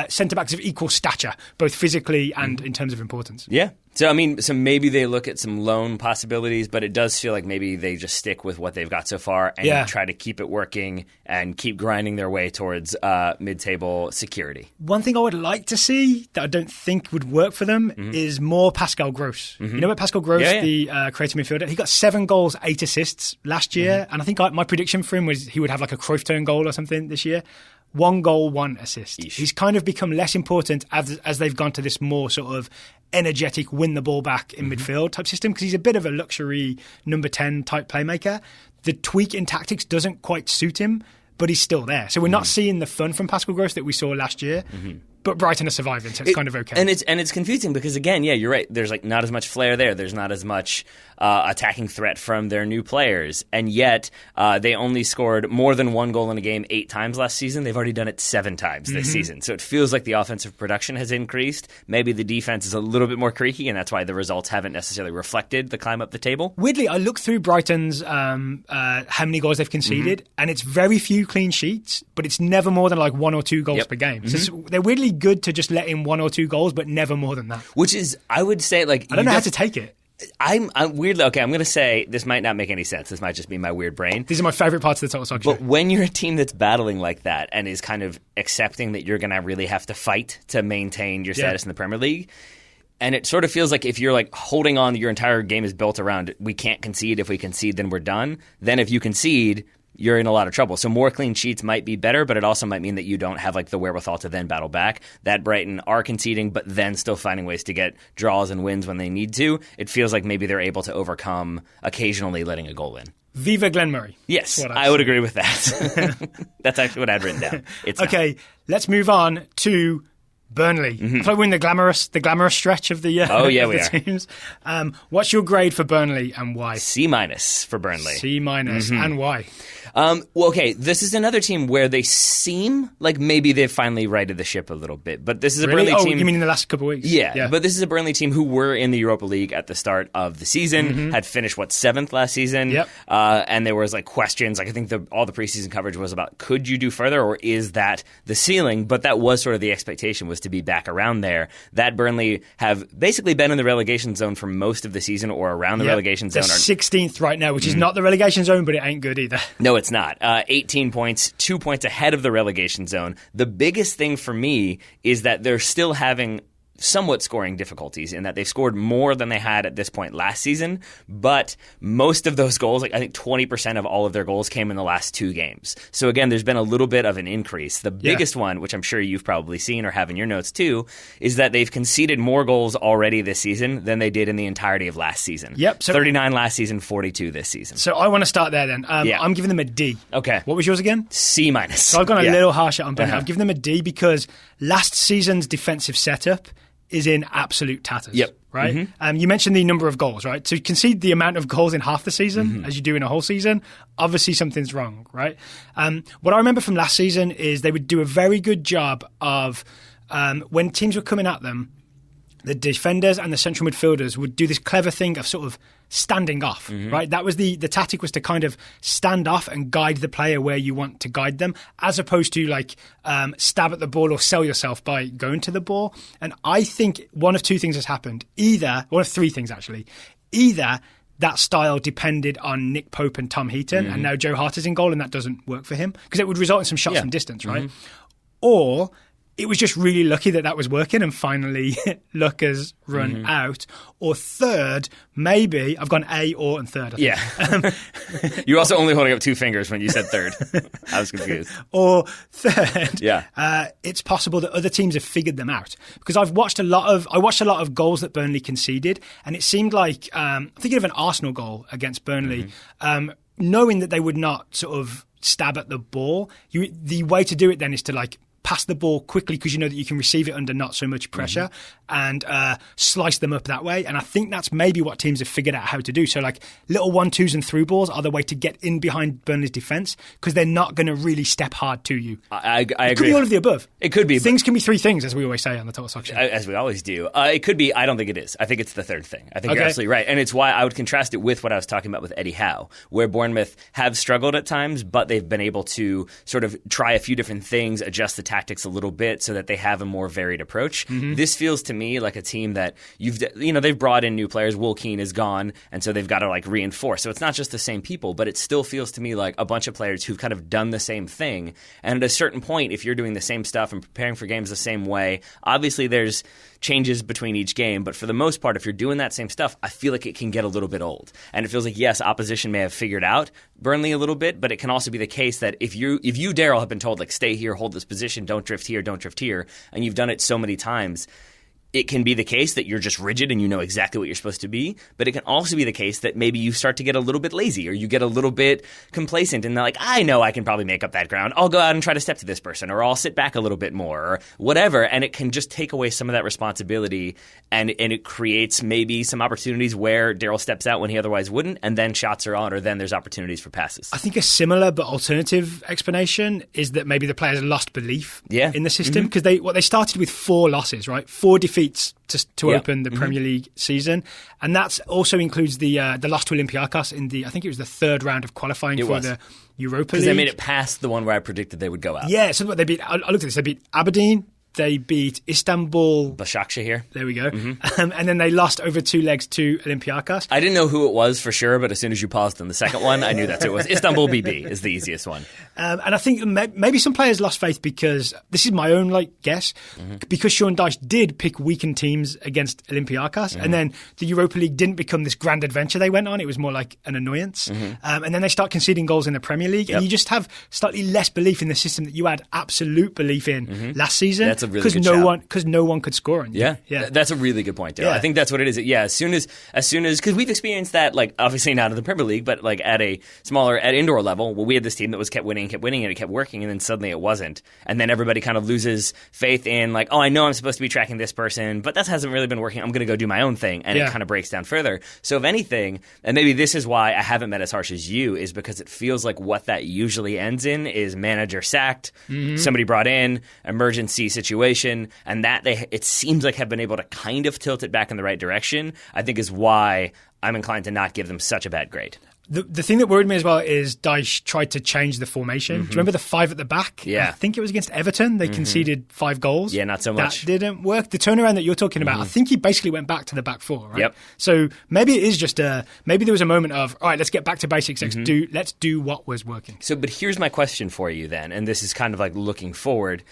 centre-backs of equal stature, both physically and in terms of importance.
Yeah. So, maybe they look at some loan possibilities, but it does feel like maybe they just stick with what they've got so far and try to keep it working and keep grinding their way towards mid-table security.
One thing I would like to see that I don't think would work for them is more Pascal Gross. You know about Pascal Gross, the creative midfielder? He got 7 goals, 8 assists last year, and I think my prediction for him was he would have like a Cruyff turn goal or something this year. 1 goal, 1 assist.
Eesh.
He's kind of become less important as they've gone to this more sort of energetic, win the ball back in midfield type system, because he's a bit of a luxury number 10 type playmaker. The tweak in tactics doesn't quite suit him, but he's still there. So we're not seeing the fun from Pascal Gross that we saw last year. But Brighton are surviving, so it's kind of okay.
And it's confusing because, again, you're right. There's not as much flair there. There's not as much attacking threat from their new players. And yet they only scored more than 1 goal in a game 8 times last season. They've already done it 7 times this season. So it feels like the offensive production has increased. Maybe the defense is a little bit more creaky, and that's why the results haven't necessarily reflected the climb up the table.
Weirdly, I looked through Brighton's how many goals they've conceded, and it's very few clean sheets, but it's never more than 1 or 2 goals per game. So they're weirdly good to just let in 1 or 2 goals, but never more than that.
Which is, I would say,
I don't know how to take it.
I'm weirdly, okay, I'm going to say this might not make any sense. This might just be my weird brain.
These are my favourite parts of the Total Soccer
But
Show.
when you're a team that's battling like that and is kind of accepting that you're going to really have to fight to maintain your status in the Premier League, and it sort of feels like if you're like holding on, your entire game is built around we can't concede. If we concede, then we're done. Then if you concede, you're in a lot of trouble. So more clean sheets might be better, but it also might mean that you don't have like the wherewithal to then battle back. That Brighton are conceding, but then still finding ways to get draws and wins when they need to. It feels like maybe they're able to overcome occasionally letting a goal in.
Viva Glenn Murray.
Yes, I would agree with that. That's actually what I had written down. It's
okay, let's move on to Burnley. I feel like we're in the glamorous stretch of the teams. What's your grade for Burnley and why?
C- for Burnley.
C- and why?
Well, okay, this is another team where they seem like maybe they've finally righted the ship a little bit. But this is a Burnley team.
You mean in the last couple of weeks?
Yeah, but this is a Burnley team who were in the Europa League at the start of the season, had finished, 7th last season?
Yep.
And there was like questions. Like I think all the preseason coverage was about, could you do further or is that the ceiling? But that was sort of the expectation, was to be back around there. That Burnley have basically been in the relegation zone for most of the season or around the relegation zone.
They're 16th right now, which is not the relegation zone, but it ain't good either.
No, it's not. 18 points, 2 points ahead of the relegation zone. The biggest thing for me is that they're still having somewhat scoring difficulties in that they've scored more than they had at this point last season, but most of those goals, like I think 20% of all of their goals came in the last 2 games. So again, there's been a little bit of an increase. The biggest one, which I'm sure you've probably seen or have in your notes too, is that they've conceded more goals already this season than they did in the entirety of last season.
Yep. So
39 last season, 42 this season.
So I want to start there then. I'm giving them a D.
Okay.
What was yours again?
C-.
So I've gone a little harsher on Burnley. I've given them a D because last season's defensive setup is in absolute tatters.
Yep.
Right? You mentioned the number of goals, right? So you concede the amount of goals in half the season as you do in a whole season. Obviously, something's wrong, right? What I remember from last season is they would do a very good job of when teams were coming at them, the defenders and the central midfielders would do this clever thing of sort of standing off, right? That was the tactic, was to kind of stand off and guide the player where you want to guide them, as opposed to like stab at the ball or sell yourself by going to the ball. And I think one of 2 things has happened. One of 3 things actually. Either that style depended on Nick Pope and Tom Heaton, and now Joe Hart is in goal and that doesn't work for him, because it would result in some shots from distance, right? Or it was just really lucky that was working and finally luck has run out. Or third, maybe, I've gone A, or, and third.
Yeah. You're also only holding up 2 fingers when you said third. I was confused.
Or third,
yeah.
It's possible that other teams have figured them out. Because I watched a lot of goals that Burnley conceded, and it seemed like, I'm thinking of an Arsenal goal against Burnley, knowing that they would not sort of stab at the ball, the way to do it then is to like pass the ball quickly, because you know that you can receive it under not so much pressure, and slice them up that way. And I think that's maybe what teams have figured out how to do. So like little 1-2s and through balls are the way to get in behind Burnley's defence, because they're not going to really step hard to you.
I agree.
It could be all of the above.
It could be.
Things can be 3 things, as we always say on the Total Soccer Show.
As we always do. It could be. I don't think it is. I think it's the third thing. I think you're absolutely right. And it's why I would contrast it with what I was talking about with Eddie Howe, where Bournemouth have struggled at times, but they've been able to sort of try a few different things, adjust the tactics a little bit so that they have a more varied approach. This feels to me like a team that they've brought in new players. Will Keane is gone, and so they've got to like reinforce. So it's not just the same people, but it still feels to me like a bunch of players who've kind of done the same thing. And at a certain point, if you're doing the same stuff and preparing for games the same way, obviously there's changes between each game, but for the most part, if you're doing that same stuff, I feel like it can get a little bit old. And it feels like, yes, opposition may have figured out Burnley a little bit, but it can also be the case that if you, Daryl, have been told, like, stay here, hold this position, don't drift here, and you've done it so many times, it can be the case that you're just rigid and you know exactly what you're supposed to be, but it can also be the case that maybe you start to get a little bit lazy or you get a little bit complacent and they're like, I know I can probably make up that ground. I'll go out and try to step to this person, or I'll sit back a little bit more, or whatever, and it can just take away some of that responsibility, and it creates maybe some opportunities where Daryl steps out when he otherwise wouldn't, and then shots are on, or then there's opportunities for passes. I
think a similar but alternative explanation is that maybe the players lost belief in the system, because they started with 4 losses, right? 4 defeats to open the Premier League season, and that also includes the loss to Olympiacos in I think it was the 3rd round of qualifying the Europa League.
Because they made it past the one where I predicted they would go out.
Yeah, so I looked at this. They beat Aberdeen they beat Istanbul.
Başakşehir.
There we go. And then they lost over 2 legs to Olympiacos.
I didn't know who it was for sure, but as soon as you paused on the second one, I knew that's who it was. Istanbul BB is the easiest one.
And I think maybe some players lost faith because, this is my own guess, because Sean Dyche did pick weakened teams against Olympiacos, and then the Europa League didn't become this grand adventure they went on. It was more like an annoyance. And then they start conceding goals in the Premier League, and you just have slightly less belief in the system that you had absolute belief in last season.
That's a really good shout.
Because no one could score on you.
Yeah. That's a really good point, Daryl. I think that's what it is. Yeah, as soon as, because we've experienced that, obviously not in the Premier League, but at a smaller, at indoor level, where we had this team that was kept winning, and it kept working, and then suddenly it wasn't. And then everybody kind of loses faith in, I know I'm supposed to be tracking this person, but that hasn't really been working. I'm going to go do my own thing. And it kind of breaks down further. So if anything, and maybe this is why I haven't been as harsh as you, is because it feels like what that usually ends in is manager sacked, somebody brought in, emergency situation, and that it seems like have been able to kind of tilt it back in the right direction, I think is why I'm inclined to not give them such a bad grade.
The thing that worried me as well is Dyche tried to change the formation. Do you remember the 5 at the back?
Yeah.
I think it was against Everton. They conceded 5 goals.
Yeah, not so much.
That didn't work. The turnaround that you're talking about, I think he basically went back to the back 4, right?
Yep.
So maybe it is just maybe there was a moment of, all right, let's get back to basics. Let's do what was working.
So, but here's my question for you then, and this is kind of looking forward,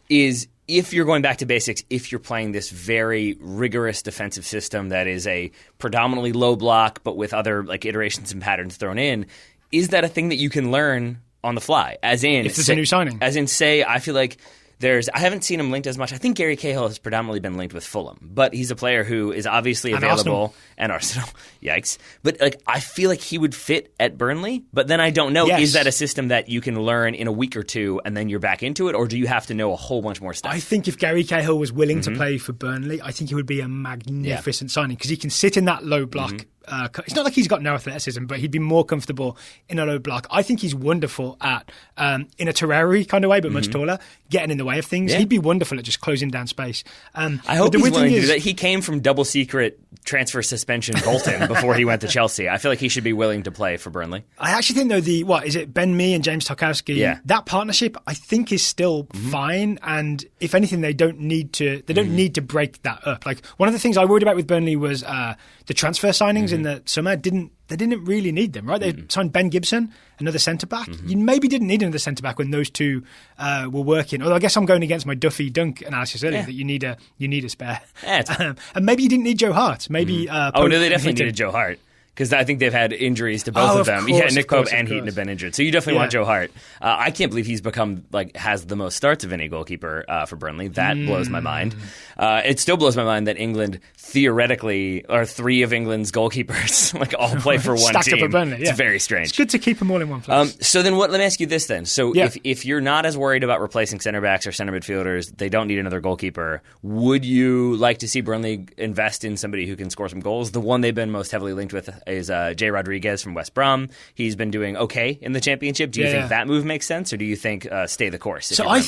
is if you're going back to basics, if you're playing this very rigorous defensive system that is a predominantly low block but with other iterations and patterns thrown in, is that a thing that you can learn on the fly? As in,
if there's a new signing.
As in, say, I feel like I haven't seen him linked as much. I think Gary Cahill has predominantly been linked with Fulham, but he's a player who is obviously available. And Arsenal. Yikes. But I feel like he would fit at Burnley, but then I don't know. Yes. Is that a system that you can learn in a week or two and then you're back into it, or do you have to know a whole bunch more stuff?
I think if Gary Cahill was willing to play for Burnley, I think he would be a magnificent signing because he can sit in that low block. It's not like he's got no athleticism, but he'd be more comfortable in a low block. I think he's wonderful at, in a Terrari kind of way, but much taller, getting in the way of things. He'd be wonderful at just closing down space.
I hope he's willing to do that. He came from double secret transfer suspension Bolton before he went to Chelsea. I feel like he should be willing to play for Burnley.
I actually think, though, Ben Mee and James Tarkowski, that partnership, I think is still fine. And if anything, they don't need to break that up. One of the things I worried about with Burnley was the transfer signings in the summer they didn't really need them, right? They signed Ben Gibson, another centre-back. You maybe didn't need another centre-back when those two were working. Although I guess I'm going against my Duffy Dunk analysis earlier that you need a spare. And maybe you didn't need Joe Hart. Maybe
no, they definitely needed Joe Hart. Because I think they've had injuries to both of them. Nick Pope and Heaton have been injured. So you definitely want Joe Hart. I can't believe he's become, has the most starts of any goalkeeper for Burnley. That blows my mind. It still blows my mind that England, theoretically, are 3 of England's goalkeepers, all play for one
Stacked
team.
Up at Burnley,
It's very strange.
It's good to keep them all in one place.
So then let me ask you this then. So if you're not as worried about replacing center backs or center midfielders, they don't need another goalkeeper, would you like to see Burnley invest in somebody who can score some goals? The one they've been most heavily linked with is Jay Rodriguez from West Brom. He's been doing okay in the Championship. Do you think that move makes sense, or do you think stay the course?
So I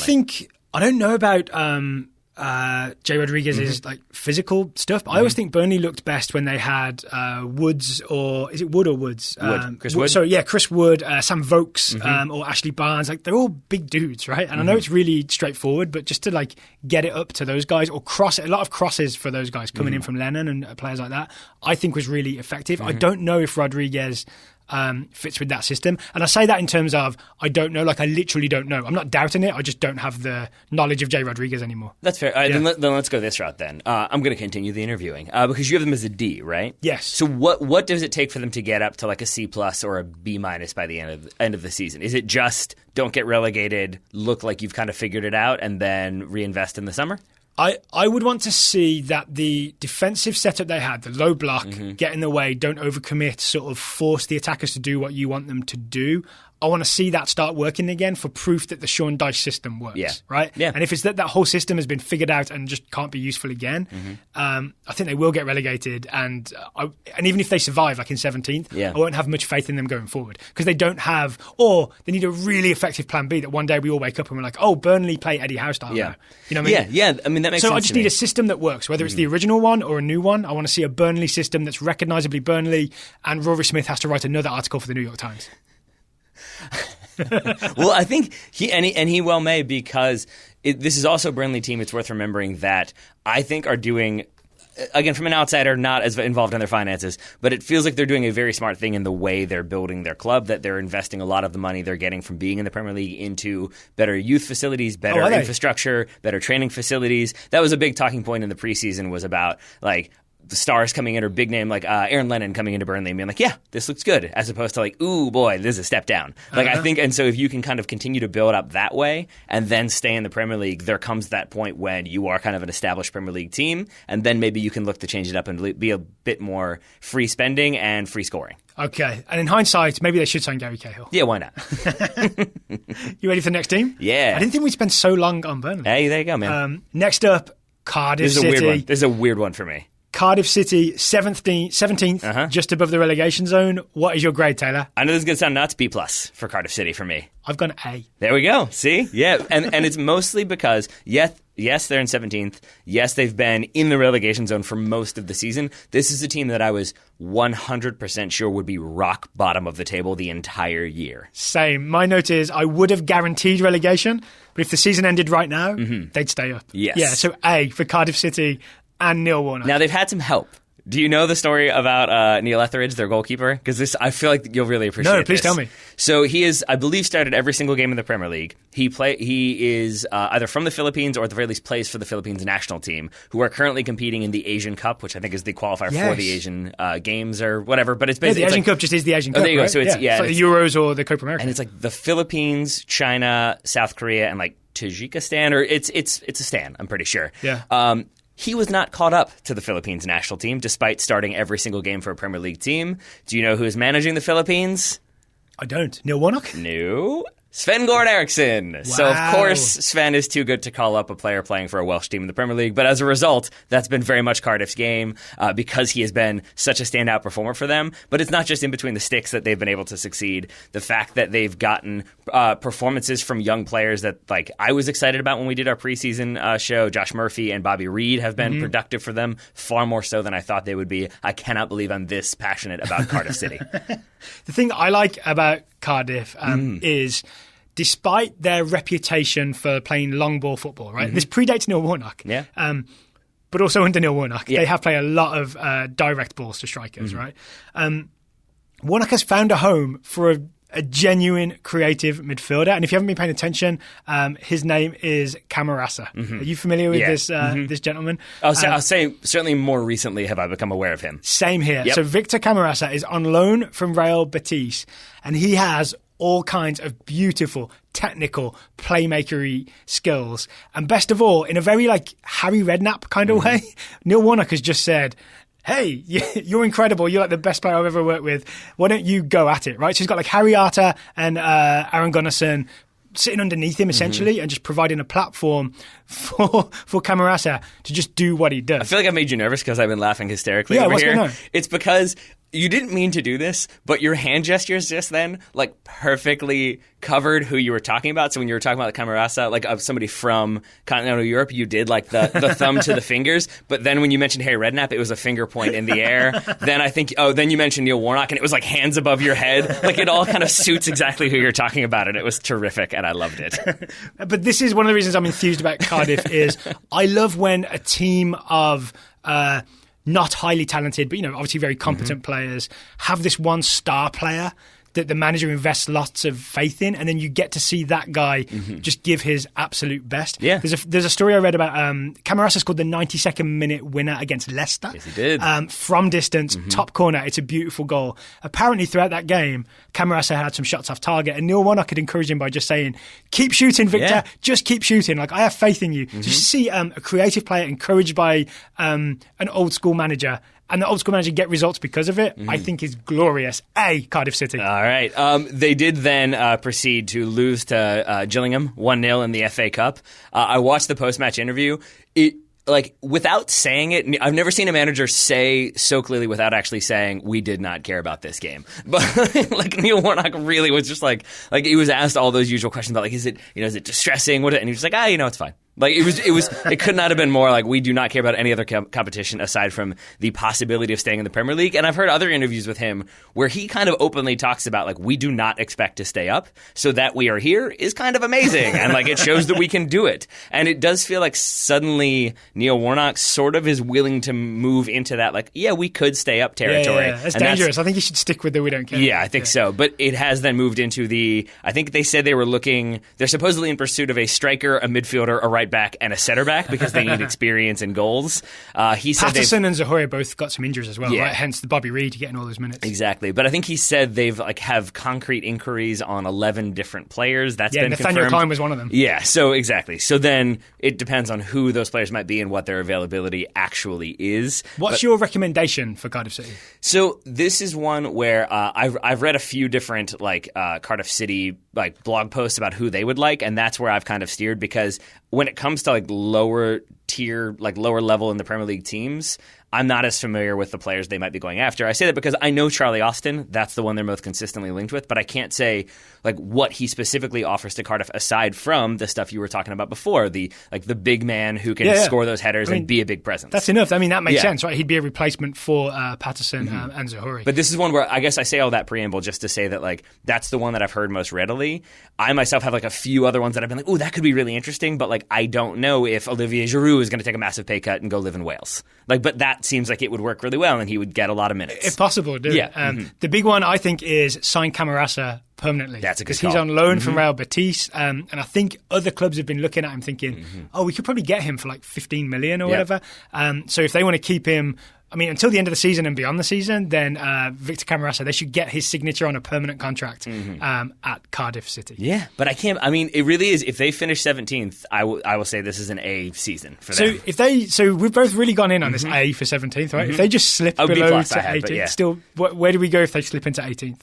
don't know about Jay Rodriguez's physical stuff, but I always think Burnley looked best when they had Woods, or is it Wood or Woods?
Chris Wood?
So Chris Wood, Sam Vokes, or Ashley Barnes. They're all big dudes, right? And I know it's really straightforward, but just to get it up to those guys, or cross it, a lot of crosses for those guys coming in from Lennon and players like that, I think was really effective. I don't know if Rodriguez fits with that system. And I say that in terms of, I don't know, I literally don't know. I'm not doubting it, I just don't have the knowledge of Jay Rodriguez anymore.
That's fair. Then let's go this route then. I'm going to continue the interviewing because you have them as a D, right?
Yes.
So what does it take for them to get up to a C+ or a B- by the end of the season? Is it just don't get relegated, look like you've kind of figured it out, and then reinvest in the summer?
I would want to see that the defensive setup they had, the low block, get in the way, don't overcommit, sort of force the attackers to do what you want them to do. I want to see that start working again for proof that the Sean Dyche system works, right?
Yeah.
And if it's that whole system has been figured out and just can't be useful again, I think they will get relegated. And even if they survive, in 17th, I won't have much faith in them going forward because they don't have, or they need a really effective plan B that one day we all wake up and we're like, oh, Burnley play Eddie Howe style now. You know what I mean?
Yeah. I mean, that makes sense.
So I just need a system that works, whether it's the original one or a new one. I want to see a Burnley system that's recognisably Burnley, and Rory Smith has to write another article for the New York Times.
Well, I think he well may, because this is also a Burnley team. It's worth remembering that I think are doing, again, from an outsider, not as involved in their finances, but it feels like they're doing a very smart thing in the way they're building their club, that they're investing a lot of the money they're getting from being in the Premier League into better youth facilities, better infrastructure, better training facilities. That was a big talking point in the preseason, was about like the stars coming in, or big name like Aaron Lennon coming into Burnley and being like, yeah, this looks good, as opposed to like, ooh, boy, this is a step down. Like, I think, and so if you can kind of continue to build up that way and then stay in the Premier League, there comes that point when you are kind of an established Premier League team, and then maybe you can look to change it up and be a bit more free spending and free scoring.
Okay, and in hindsight, maybe they should sign Gary Cahill.
Yeah, why not?
You ready for the next team?
Yeah.
I didn't think we'd spend so long on Burnley.
Hey, there you go, man.
Next up, Cardiff City.
This is a weird one. This is a weird one for me.
Cardiff City, 17th, just above the relegation zone. What is your grade, Taylor?
I know this is going to sound nuts. B+ for Cardiff City for me.
I've gone A.
There we go. See? Yeah. And it's mostly because, yes, they're in 17th. Yes, they've been in the relegation zone for most of the season. This is a team that I was 100% sure would be rock bottom of the table the entire year.
Same. My note is I would have guaranteed relegation, but if the season ended right now, they'd stay up.
Yes.
Yeah, so A for Cardiff City and Neil Warnock.
Now, they've had some help. Do you know the story about Neil Etheridge, their goalkeeper? Because I feel like you'll really appreciate this.
No, please tell me.
So he is, I believe, started every single game in the Premier League. He is either from the Philippines or at the very least plays for the Philippines national team, who are currently competing in the Asian Cup, which I think is the qualifier for the Asian Games or whatever. But it's basically
the Asian Cup just is the Asian Cup.
There you go.
Right?
So it's
like the Euros or the Copa America.
And it's like the Philippines, China, South Korea, and like Tajikistan, or it's a stan, I'm pretty sure.
Yeah.
He was not caught up to the Philippines national team, despite starting every single game for a Premier League team. Do you know who is managing the Philippines?
I don't. Neil Warnock?
No. Sven-Goran Eriksson. Wow. So, of course, Sven is too good to call up a player playing for a Welsh team in the Premier League. But as a result, that's been very much Cardiff's game because he has been such a standout performer for them. But it's not just in between the sticks that they've been able to succeed. The fact that they've gotten performances from young players that like I was excited about when we did our preseason show. Josh Murphy and Bobby Reed have been productive for them, far more so than I thought they would be. I cannot believe I'm this passionate about Cardiff City.
The thing I like about Cardiff is, despite their reputation for playing long ball football, right? This predates Neil Warnock.
Yeah.
But also under Neil Warnock, they have played a lot of direct balls to strikers, right? Warnock has found a home for a genuine creative midfielder. And if you haven't been paying attention, his name is Camarasa. Are you familiar with this gentleman?
I'll say certainly more recently have I become aware of him.
Same here. Yep. So Victor Camarasa is on loan from Real Betis, and he has all kinds of beautiful, technical, playmakery skills. And best of all, in a very like Harry Redknapp kind of way, Neil Warnock has just said, hey, you're incredible. You're like the best player I've ever worked with. Why don't you go at it, right? So he's got like Harry Arter and Aaron Gunnarsson sitting underneath him essentially and just providing a platform for Camarasa to just do what he does.
I feel like I made you nervous because I've been laughing hysterically over
what's
here.
Going on?
It's because you didn't mean to do this, but your hand gestures just then like perfectly covered who you were talking about. So when you were talking about the Camarasa, like of somebody from continental Europe, you did like the thumb to the fingers. But then when you mentioned Harry Redknapp, it was a finger point in the air. Then I think, then you mentioned Neil Warnock and it was like hands above your head. Like it all kind of suits exactly who you're talking about. And it was terrific and I loved it.
But this is one of the reasons I'm enthused about Cardiff is I love when a team of not highly talented, but obviously very competent players have this one star player that the manager invests lots of faith in, and then you get to see that guy just give his absolute best.
Yeah.
There's a story I read about Camarasa scored the 92nd minute winner against Leicester.
Yes, he did.
From distance, top corner. It's a beautiful goal. Apparently, throughout that game, Camarasa had some shots off target, and Neil Warnock had encouraged him by just saying, keep shooting, Victor. Yeah. Just keep shooting. Like, I have faith in you. So just see a creative player encouraged by an old school manager, and the old school manager get results because of it, I think is glorious. Cardiff City.
All right. They did then proceed to lose to Gillingham 1-0 in the FA Cup. I watched the post-match interview. Like, without saying it, I've never seen a manager say so clearly without actually saying, we did not care about this game. But, like, Neil Warnock really was just like he was asked all those usual questions about, like, is it distressing? And he was like, it's fine. Like it could not have been more like, we do not care about any other competition aside from the possibility of staying in the Premier League. And I've heard other interviews with him where he kind of openly talks about like, we do not expect to stay up, so that we are here is kind of amazing. And like, it shows that we can do it. And it does feel like suddenly Neil Warnock sort of is willing to move into that, like, yeah, we could stay up territory.
Yeah. That's dangerous. I think you should stick with the we don't care.
Yeah, I think so. But it has then moved into I think they said they're supposedly in pursuit of a striker, a midfielder, a right back, and a center back because they need experience in goals. He said
Patterson and Zahoria both got some injuries as well,
yeah.
right? Hence the Bobby Reed getting all those minutes.
Exactly. But I think he said they've have concrete inquiries on 11 different players. That's been
Nathaniel
confirmed.
Klein was one of them.
Yeah, so exactly. So then it depends on who those players might be and what their availability actually is.
What's your recommendation for Cardiff City?
So this is one where I've read a few different Cardiff City blog posts about who they would like, and that's where I've kind of steered, because when it comes to lower tier, lower level in the Premier League teams, I'm not as familiar with the players they might be going after. I say that because I know Charlie Austin. That's the one they're most consistently linked with. But I can't say what he specifically offers to Cardiff aside from the stuff you were talking about before, the big man who can score those headers and be a big presence.
That's enough. I mean, that makes sense, right? He'd be a replacement for Patterson and Zahouri.
But this is one where I guess I say all that preamble just to say that that's the one that I've heard most readily. I myself have a few other ones that I've been oh, that could be really interesting, but I don't know if Olivier Giroud is going to take a massive pay cut and go live in Wales. But that seems like it would work really well, and he would get a lot of minutes.
If possible, do it. The big one, I think, is sign Camarasa permanently.
That's a good
call. Because he's on loan from Real Betis, and I think other clubs have been looking at him thinking, we could probably get him for 15 million or whatever. So if they want to keep him, until the end of the season and beyond the season, then Victor Camarasa, they should get his signature on a permanent contract at Cardiff City.
Yeah, but I can't. It really is. If they finish 17th, I will say this is an A season for them.
So we've both really gone in on this A for 17th, right? If they just slip below to 18th, still, where do we go if they slip into 18th?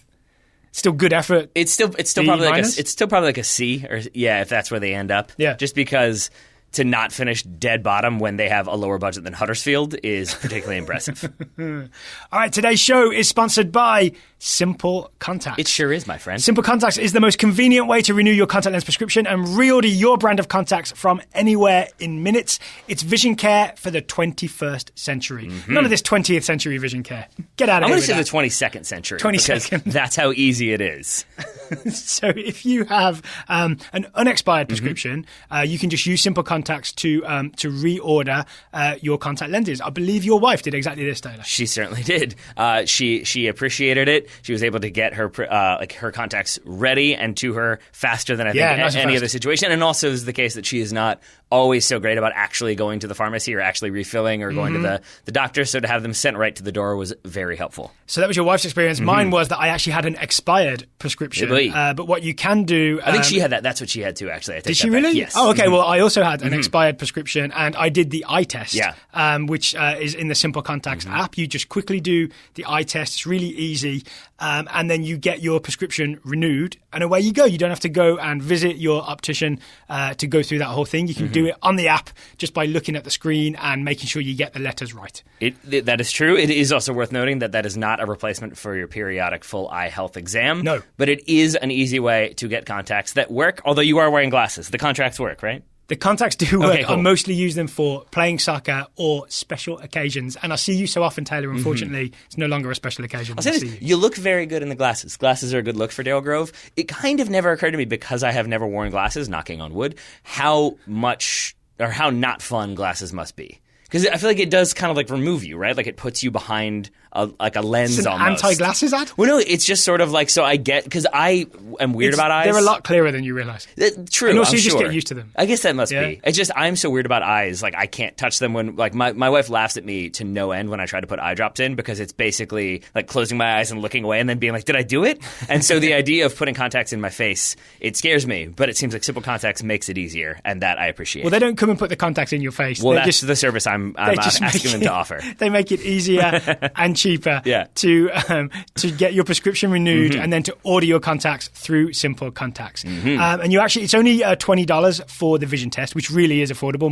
Still good effort.
It's still probably like a C, or if that's where they end up.
Yeah,
just because to not finish dead bottom when they have a lower budget than Huddersfield is particularly impressive.
All right, today's show is sponsored by Simple Contacts.
It sure is, my friend.
Simple Contacts is the most convenient way to renew your contact lens prescription and reorder your brand of contacts from anywhere in minutes. It's vision care for the 21st century. None of this 20th century vision care. Get out of here.
I'm going to say the 22nd century. 22nd. Because that's how easy it is.
So if you have an unexpired prescription, you can just use Simple Contacts to reorder your contact lenses. I believe your wife did exactly this, Taylor.
She certainly did. She appreciated it. She was able to get her her contacts ready and to her faster than I think any other situation. And also is the case that she is not always so great about actually going to the pharmacy or actually refilling or going to the doctor. So to have them sent right to the door was very helpful.
So that was your wife's experience. Mine was that I actually had an expired prescription. But what you can do...
I think she had that. That's what she had too, actually.
Did she really?
Yes.
Oh, okay. Well, I also had an expired prescription, and I did the eye test, which is in the Simple Contacts app. You just quickly do the eye test. It's really easy. And then you get your prescription renewed, and away you go. You don't have to go and visit your optician to go through that whole thing. You can do it on the app just by looking at the screen and making sure you get the letters right.
That is true. It is also worth noting that is not a replacement for your periodic full eye health exam.
No.
But it is an easy way to get contacts that work, although you are wearing glasses. The contracts work, right?
The contacts do work.
Okay, cool.
I mostly use them for playing soccer or special occasions. And I see you so often, Taylor. Unfortunately, it's no longer a special occasion.
I'll say this, you look very good in the glasses. Glasses are a good look for Dale Grove. It kind of never occurred to me, because I have never worn glasses, knocking on wood, how much or how not fun glasses must be. Because I feel like it does kind of remove you, right? It puts you behind a lens
it's an
almost.
Anti-glasses ad?
Well, no, it's just sort of so I get, because I am weird about eyes.
They're a lot clearer than you realise.
True,
and also
I'm
you just
sure.
get used to them.
I guess that must be. It's just I'm so weird about eyes. I can't touch them when, my wife laughs at me to no end when I try to put eye drops in, because it's basically closing my eyes and looking away and then being did I do it? And so the idea of putting contacts in my face, it scares me, but it seems like Simple Contacts makes it easier, and that I appreciate.
Well, they don't come and put the contacts in your face.
Well, that's the service I'm asking them to offer.
They make it easier and cheaper to get your prescription renewed and then to order your contacts through Simple Contacts. And it's only $20 for the vision test, which really is affordable.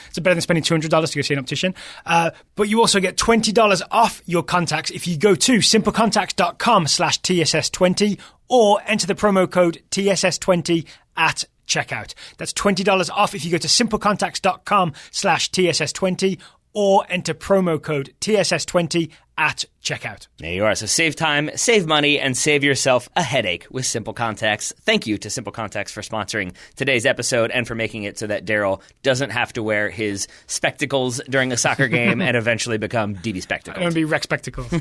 It's better than spending $200 to go see an optician. But you also get $20 off your contacts if you go to simplecontacts.com/TSS20 or enter the promo code TSS20 at checkout. That's $20 off if you go to simplecontacts.com/TSS20 or enter promo code TSS20 at checkout.
There you are. So save time, save money, and save yourself a headache with Simple Contacts. Thank you to Simple Contacts for sponsoring today's episode and for making it so that Daryl doesn't have to wear his spectacles during a soccer game and eventually become DB Spectacles.
I'm going to be Rex Spectacles. All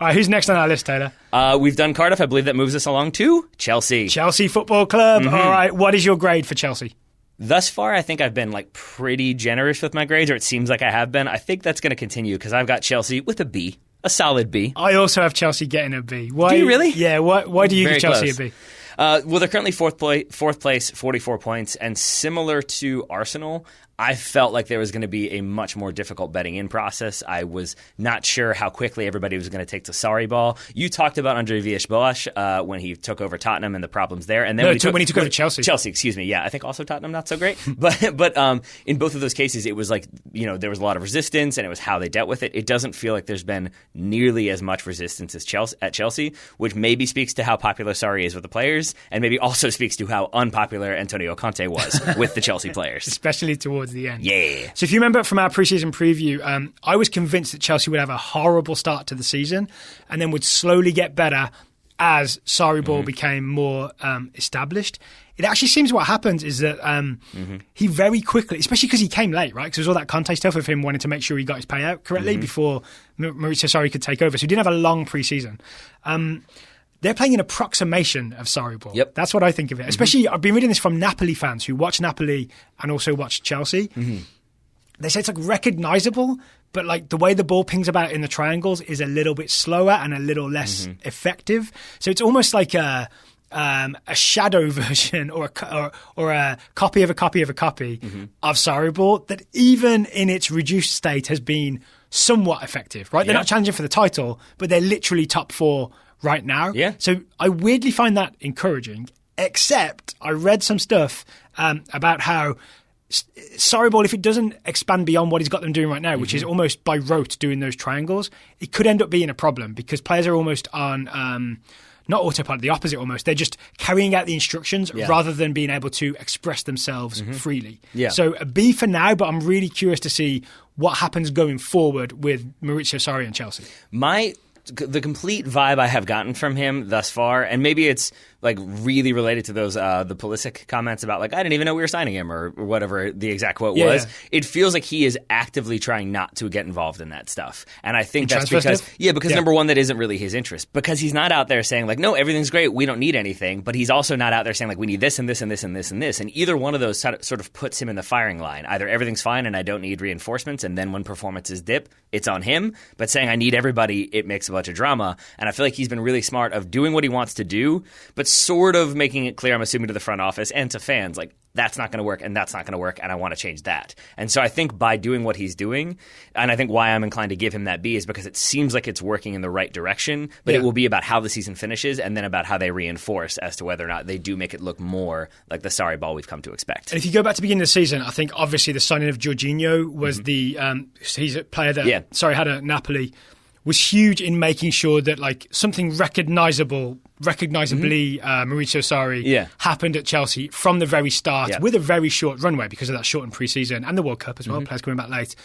right, who's next on our list, Taylor?
We've done Cardiff. I believe that moves us along to Chelsea.
Chelsea Football Club. All right, what is your grade for Chelsea?
Thus far, I think I've been pretty generous with my grades, or it seems like I have been. I think that's going to continue because I've got Chelsea with a B, a solid B.
I also have Chelsea getting a B. Why,
do you really?
Yeah. Why do you give Chelsea a B?
Well, they're currently fourth place, 44 points, and similar to Arsenal, I felt like there was going to be a much more difficult betting in process. I was not sure how quickly everybody was going to take the sorry ball. You talked about Andre Villas-Boas when he took over Tottenham and the problems there, and then when he took over
Chelsea.
Chelsea, excuse me. Yeah, I think also Tottenham not so great, but in both of those cases, it was there was a lot of resistance, and it was how they dealt with it. It doesn't feel like there's been nearly as much resistance as at Chelsea, which maybe speaks to how popular Sarri is with the players, and maybe also speaks to how unpopular Antonio Conte was with the Chelsea players,
especially towards the end.
Yeah.
So if you remember from our preseason preview, I was convinced that Chelsea would have a horrible start to the season and then would slowly get better as Sarri ball became more established. It actually seems what happens is that he very quickly, especially because he came late, right? Because there was all that Conte stuff of him wanting to make sure he got his payout correctly before Maurizio Sarri could take over. So he didn't have a long preseason. They're playing an approximation of Sarri ball.
Yep.
That's what I think of it. Especially, I've been reading this from Napoli fans who watch Napoli and also watch Chelsea. They say it's recognisable, but the way the ball pings about in the triangles is a little bit slower and a little less effective. So it's almost like a shadow version or a copy of a copy of a copy of Sarri ball that even in its reduced state has been somewhat effective, right? They're not challenging for the title, but they're literally top four right now.
Yeah.
So I weirdly find that encouraging, except I read some stuff about how Sarri ball, if it doesn't expand beyond what he's got them doing right now, which is almost by rote doing those triangles, it could end up being a problem because players are almost on not autopilot, the opposite almost. They're just carrying out the instructions rather than being able to express themselves freely. Yeah. So a B for now, but I'm really curious to see what happens going forward with Maurizio Sarri and Chelsea.
The complete vibe I have gotten from him thus far, and maybe it's really related to those the Pulisic comments about I didn't even know we were signing him or whatever the exact quote was. It feels like he is actively trying not to get involved in that stuff, and I think that's because number one, that isn't really his interest, because he's not out there saying no, everything's great, we don't need anything, but he's also not out there saying we need this and this and this and this and this, and either one of those sort of puts him in the firing line. Either everything's fine and I don't need reinforcements, and then when performances dip, it's on him, but saying I need everybody, it makes a bunch of drama, and I feel like he's been really smart of doing what he wants to do, but sort of making it clear, I'm assuming, to the front office and to fans, that's not going to work and that's not going to work and I want to change that. And so I think by doing what he's doing, and I think why I'm inclined to give him that B is because it seems like it's working in the right direction, but it will be about how the season finishes and then about how they reinforce as to whether or not they do make it look more like the Sarri ball we've come to expect.
And if you go back to the beginning of the season, I think obviously the signing of Jorginho was he's a player that had a Napoli, was huge in making sure that something recognizably Maurizio Sarri happened at Chelsea from the very start with a very short runway because of that shortened pre-season and the World Cup as well, players coming back late,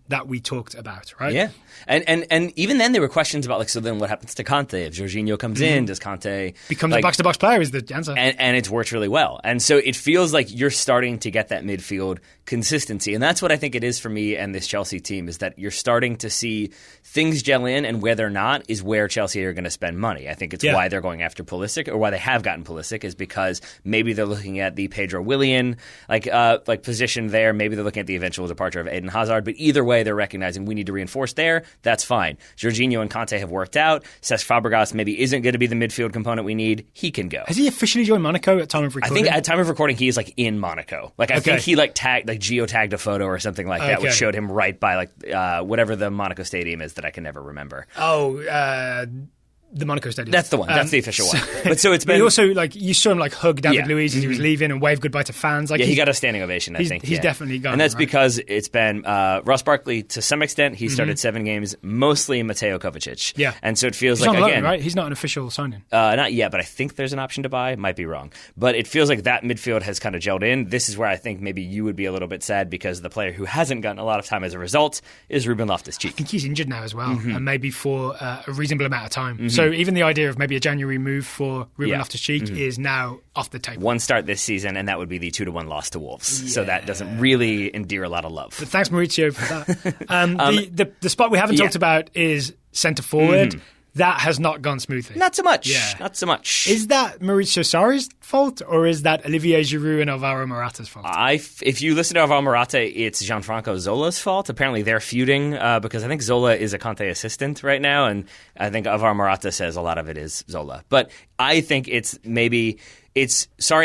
that we talked about, right?
Yeah. And even then there were questions about so then what happens to Conte? If Jorginho comes in, does Conte
becomes a box-to-box player is the answer.
And it's worked really well. And so it feels like you're starting to get that midfield consistency. And that's what I think it is for me and this Chelsea team, is that you're starting to see things gel in, and where they're not is where Chelsea are going to spend money. I think it's why they're going after Pulisic, or why they have gotten Pulisic, is because maybe they're looking at the Pedro Willian position there. Maybe they're looking at the eventual departure of Eden Hazard. But either way, they're recognizing we need to reinforce there. That's fine. Jorginho and Conte have worked out. Cesc Fabregas maybe isn't going to be the midfield component we need. He can go.
Has he officially joined Monaco at time of recording?
I think at time of recording he is in Monaco. I think he geotagged a photo or something like that, which showed him right by whatever the Monaco stadium is that I can never remember.
The Monaco Stadium.
That's the one. That's the official one. But so it's been...
He also, you saw him hug David Luiz as he was leaving and wave goodbye to fans.
He got a standing ovation, I think.
He's definitely gone.
And that's because it's been Ross Barkley to some extent. He started 7 games, mostly Mateo Kovacic.
Yeah.
And so it feels
he's
like,
on loan,
again...
right? He's not an official signing.
Not yet, but I think there's an option to buy. Might be wrong. But it feels like that midfield has kind of gelled in. This is where I think maybe you would be a little bit sad because the player who hasn't gotten a lot of time as a result is Ruben Loftus-Cheek.
I think he's injured now as well, and maybe for a reasonable amount of time. So even the idea of maybe a January move for Ruben Loftus-Cheek is now off the table.
One start this season, and that would be the 2-1 loss to Wolves. Yeah. So that doesn't really endear a lot of love.
But thanks, Maurizio, for that. The spot we haven't talked about is centre forward. That has not gone smoothly.
Not so much. Yeah. Not so much.
Is that Maurizio Sarri's fault, or is that Olivier Giroud and Alvaro Morata's fault?
If you listen to Alvaro Morata, it's Gianfranco Zola's fault. Apparently they're feuding because I think Zola is a Conte assistant right now, and I think Alvaro Morata says a lot of it is Zola. But I think Sarri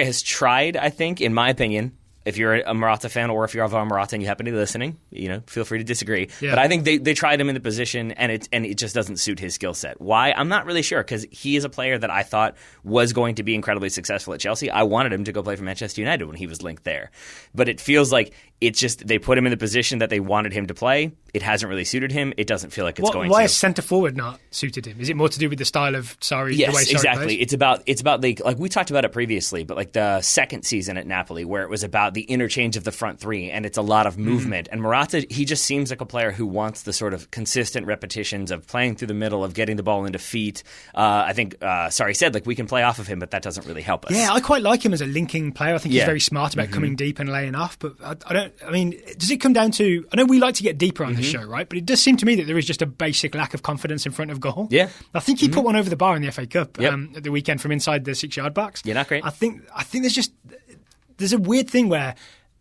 has tried, I think, in my opinion. If you're a Morata fan or if you're Alvaro Morata and you happen to be listening, feel free to disagree. Yeah. But I think they tried him in the position and it just doesn't suit his skill set. Why? I'm not really sure because he is a player that I thought was going to be incredibly successful at Chelsea. I wanted him to go play for Manchester United when he was linked there. But it feels like it's just they put him in the position that they wanted him to play. It hasn't really suited him. It doesn't feel like it's going to.
Why is centre forward not suited him? Is it more to do with the style of Sarri?
Yes,
the way Sarri
exactly.
plays?
It's about like we talked about it previously, but like the second season at Napoli where it was about the interchange of the front three and it's a lot of movement. And Morata, he just seems like a player who wants the sort of consistent repetitions of playing through the middle, of getting the ball into feet. I think Sarri said we can play off of him, but that doesn't really help us.
Yeah, I quite like him as a linking player. I think he's very smart about coming deep and laying off. But does it come down to? I know we like to get deeper on this show, right? But it does seem to me that there is just a basic lack of confidence in front of goal.
Yeah,
I think he put one over the bar in the FA Cup at the weekend from inside the 6-yard box.
Yeah, not great.
I think there's a weird thing where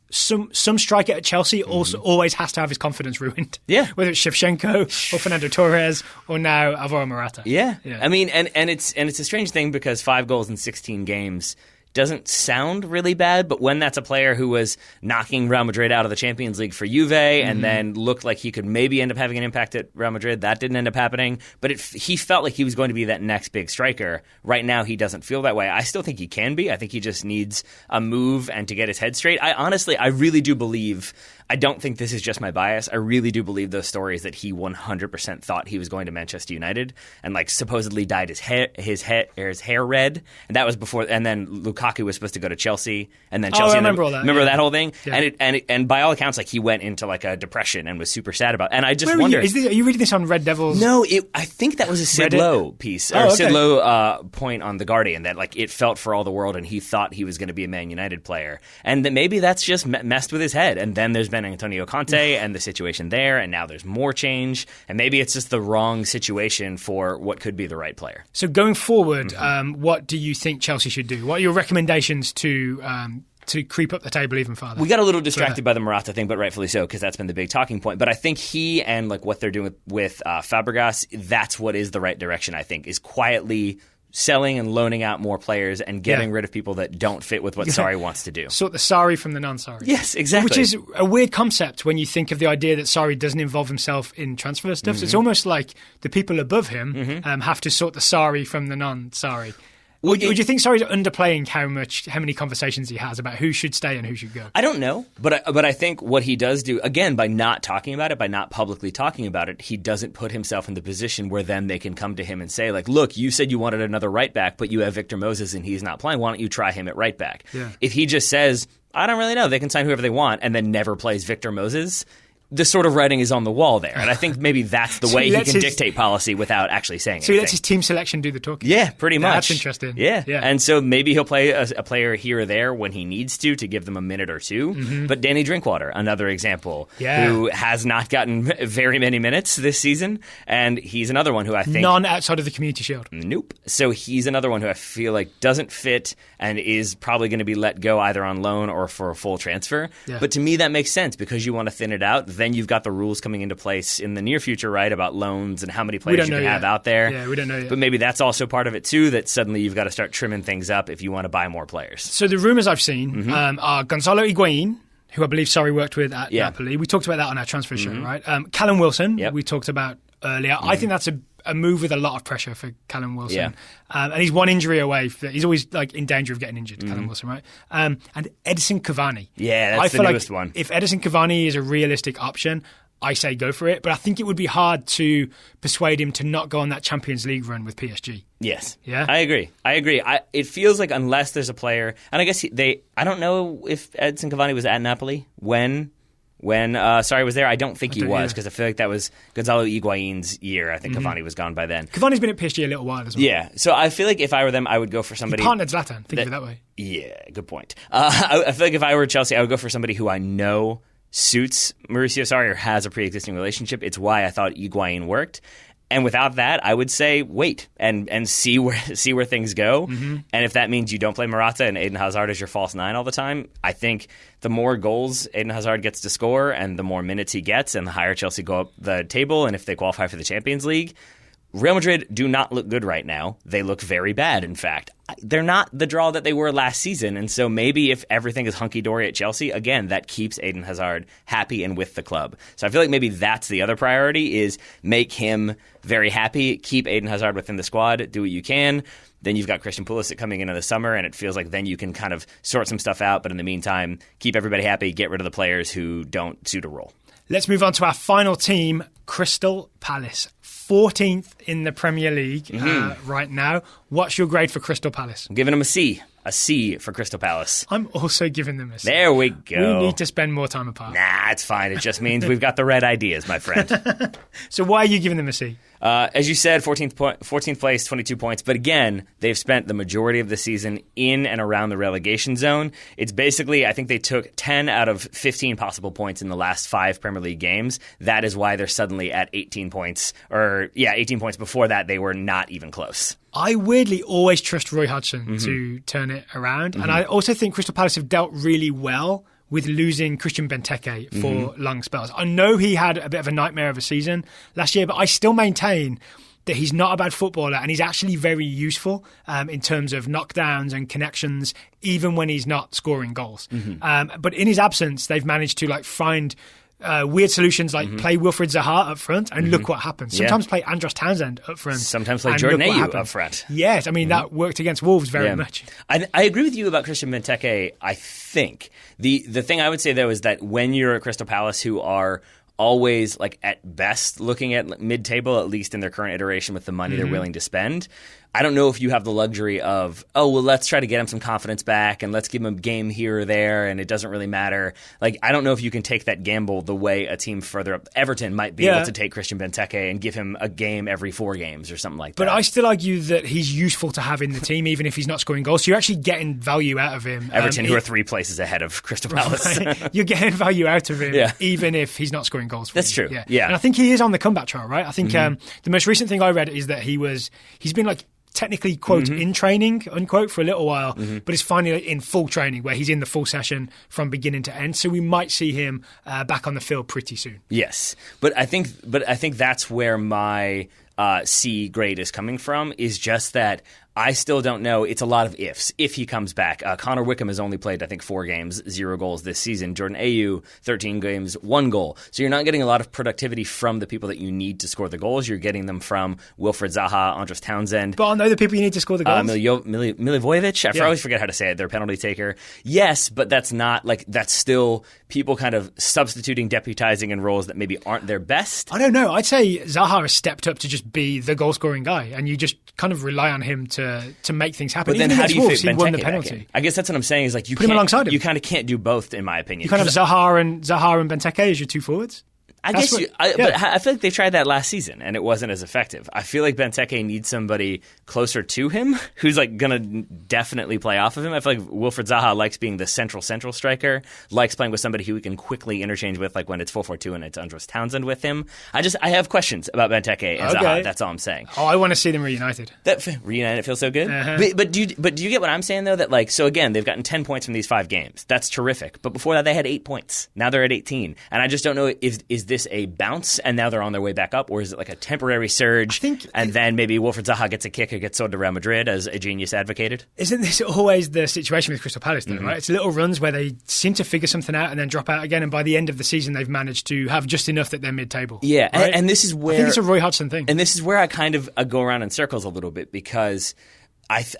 some striker at Chelsea also always has to have his confidence ruined.
Yeah,
whether it's Shevchenko or Fernando Torres or now Alvaro Morata.
Yeah. I mean, and it's a strange thing because 5 goals in 16 games doesn't sound really bad, but when that's a player who was knocking Real Madrid out of the Champions League for Juve and then looked like he could maybe end up having an impact at Real Madrid, that didn't end up happening. But he felt like he was going to be that next big striker. Right now, he doesn't feel that way. I still think he can be. I think he just needs a move and to get his head straight. I really do believe... I don't think this is just my bias. I really do believe those stories that he 100% thought he was going to Manchester United and supposedly dyed his hair red, and that was before. And then Lukaku was supposed to go to Chelsea, and then Chelsea.
I remember all that.
Remember that whole thing?
Yeah.
And by all accounts, he went into a depression and was super sad about it. And I just wonder.
Are you reading this on Red Devils?
No, I think that was a Sid Lowe piece or Sid Lowe point on The Guardian that it felt for all the world, and he thought he was going to be a Man United player, and that maybe that's just messed with his head. And then there's been Antonio Conte and the situation there, and now there's more change, and maybe it's just the wrong situation for what could be the right player.
So going forward, what do you think Chelsea should do? What are your recommendations to creep up the table even farther?
We got a little distracted by the Morata thing, but rightfully so, because that's been the big talking point. But I think he and what they're doing with Fabregas, that's what is the right direction, I think, is quietly selling and loaning out more players and getting rid of people that don't fit with what Sarri wants to do.
Sort the Sarri from the non-Sarri.
Yes, exactly.
Which is a weird concept when you think of the idea that Sarri doesn't involve himself in transfer stuff. So it's almost like the people above him have to sort the Sarri from the non-Sarri. Would you think Sarri's underplaying how many conversations he has about who should stay and who should go?
I don't know, but I think what he does do, again, by not talking about it, by not publicly talking about it, he doesn't put himself in the position where then they can come to him and say, look, you said you wanted another right back, but you have Victor Moses and he's not playing. Why don't you try him at right back? Yeah. If he just says, I don't really know, they can sign whoever they want, and then never plays Victor Moses, the sort of writing is on the wall there. And I think maybe that's the way he can dictate policy without actually saying anything.
So he lets his team selection do the talking?
Yeah, pretty much.
That's interesting.
Yeah. And so maybe he'll play a player here or there when he needs to give them a minute or two. But Danny Drinkwater, another example, who has not gotten very many minutes this season. And he's another one who I think...
None outside of the Community Shield.
Nope. So he's another one who I feel like doesn't fit and is probably going to be let go either on loan or for a full transfer. Yeah. But to me, that makes sense because you want to thin it out. Then you've got the rules coming into place in the near future, right, about loans and how many players you can have out there.
Yeah, we don't know yet.
But maybe that's also part of it, too, that suddenly you've got to start trimming things up if you want to buy more players.
So the rumours I've seen are Gonzalo Higuain, who I believe Sarri worked with at Napoli. We talked about that on our transfer show, right? Callum Wilson, we talked about earlier. I think that's a move with a lot of pressure for Callum Wilson.
Yeah.
And he's one injury away. He's always like in danger of getting injured, Callum Wilson, right? And Edison Cavani.
Yeah, that's the newest one.
If Edison Cavani is a realistic option, I say go for it. But I think it would be hard to persuade him to not go on that Champions League run with PSG.
Yes.
Yeah?
I agree. It feels like unless there's a player, and I guess I don't know if Edison Cavani was at Napoli when Sarri was there. I don't think he was, because I feel like that was Gonzalo Higuain's year. I think Cavani was gone by then.
Cavani's been at PSG a little while as well.
Yeah, so I feel like if I were them, I would go for somebody...
He partnered Zlatan, think of it that way.
Yeah, good point. I feel like if I were Chelsea, I would go for somebody who I know suits Mauricio Sarri or has a pre-existing relationship. It's why I thought Higuain worked. And without that, I would say wait and see where things go. And if that means you don't play Morata and Eden Hazard as your false nine all the time, I think the more goals Eden Hazard gets to score and the more minutes he gets and the higher Chelsea go up the table, and if they qualify for the Champions League, Real Madrid do not look good right now. They look very bad, in fact. They're not the draw that they were last season, and so maybe if everything is hunky-dory at Chelsea, again, that keeps Eden Hazard happy and with the club. So I feel like maybe that's the other priority, is make him very happy, keep Eden Hazard within the squad, do what you can. Then you've got Christian Pulisic coming into the summer, and it feels like then you can kind of sort some stuff out, but in the meantime, keep everybody happy, get rid of the players who don't suit a role.
Let's move on to our final team, Crystal Palace. 14th in the Premier League right now. What's your grade for Crystal Palace?
I'm giving them a C. A C for Crystal Palace.
I'm also giving them a C.
There we go.
We need to spend more time apart.
Nah, it's fine. It just means we've got the right ideas, my friend.
So why are you giving them a C?
As you said, 14th place, 22 points. But again, they've spent the majority of the season in and around the relegation zone. It's basically, I think they took 10 out of 15 possible points in the last 5 Premier League games. That is why they're suddenly at 18 points. 18 points. Before that, they were not even close.
I weirdly always trust Roy Hodgson to turn it around. And I also think Crystal Palace have dealt really well with losing Christian Benteke for long spells. I know he had a bit of a nightmare of a season last year, but I still maintain that he's not a bad footballer and he's actually very useful in terms of knockdowns and connections, even when he's not scoring goals. But in his absence, they've managed to find weird solutions like play Wilfried Zaha up front and look what happens. Sometimes play Andros Townsend up front.
Sometimes play Jordan Ayew up front.
Yes, I mean, that worked against Wolves very much.
I agree with you about Christian Benteke, I think. The thing I would say, though, is that when you're at Crystal Palace, who are always, at best, looking at mid-table, at least in their current iteration with the money they're willing to spend, I don't know if you have the luxury of, let's try to get him some confidence back and let's give him a game here or there and it doesn't really matter. I don't know if you can take that gamble the way a team further up, Everton, might be able to take Christian Benteke and give him a game every 4 games or something like that.
But I still argue that he's useful to have in the team, even if he's not scoring goals. So you're actually getting value out of him.
Everton, who are 3 places ahead of Crystal Palace.
Right. You're getting value out of him, even if he's not scoring goals for
That's
you.
true.
Yeah. And I think he is on the comeback trail, right? I think the most recent thing I read is that he's been technically, quote, in training, unquote, for a little while, but is finally in full training where he's in the full session from beginning to end. So we might see him back on the field pretty soon.
Yes. But I think that's where my C grade is coming from, is just that I still don't know. It's a lot of ifs. If he comes back. Connor Wickham has only played, I think, 4 games, 0 goals this season. Jordan Ayew, 13 games, 1 goal. So you're not getting a lot of productivity from the people that you need to score the goals. You're getting them from Wilfried Zaha, Andros Townsend.
But aren't they the people you need to score the goals?
Milivojevic? I always forget how to say it. They're a penalty taker. Yes, but that's not, that's still people kind of substituting, deputizing in roles that maybe aren't their best.
I don't know. I'd say Zaha has stepped up to just be the goal-scoring guy, and you just kind of rely on him to make things happen.
But then
even
how do you
Wolves,
fit
he won the
Benteke
penalty.
I guess that's what I'm saying, is you
put him alongside him.
You kind of can't do both, in my opinion.
You kind of have Zaha and Benteke as your 2 forwards.
But I feel like they tried that last season and it wasn't as effective. I feel like Benteke needs somebody closer to him who's going to definitely play off of him. I feel like Wilfried Zaha likes being the central striker, likes playing with somebody who he can quickly interchange with, when it's 4-4-2 and it's Andros Townsend with him. I have questions about Benteke and Zaha. That's all I'm saying.
Oh, I want to see them reunited.
Reunited feels so good. But do you get what I'm saying, though? That so again, they've gotten 10 points from these 5 games. That's terrific. But before that, they had 8 points. Now they're at 18. And I just don't know, is this a bounce and now they're on their way back up, or is it like a temporary surge and then maybe Wilfried Zaha gets a kick or gets sold to Real Madrid as a genius advocated?
Isn't this always the situation with Crystal Palace, though, right? It's little runs where they seem to figure something out and then drop out again, and by the end of the season they've managed to have just enough that they're mid-table.
Yeah,
right?
and this is where...
I think it's a Roy Hodgson thing.
And this is where I kind of go around in circles a little bit, because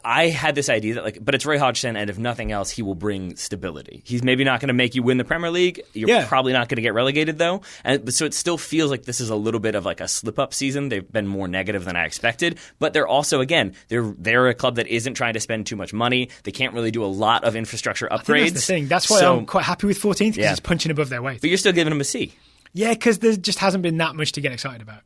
I had this idea that, but it's Roy Hodgson, and if nothing else, he will bring stability. He's maybe not going to make you win the Premier League. You're probably not going to get relegated, though. So it still feels like this is a little bit of like a slip-up season. They've been more negative than I expected. But they're also, again, they're a club that isn't trying to spend too much money. They can't really do a lot of infrastructure upgrades. I think
that's the thing. That's why I'm quite happy with 14th, because it's punching above their weight.
But you're still giving them a C.
Yeah, because there just hasn't been that much to get excited about.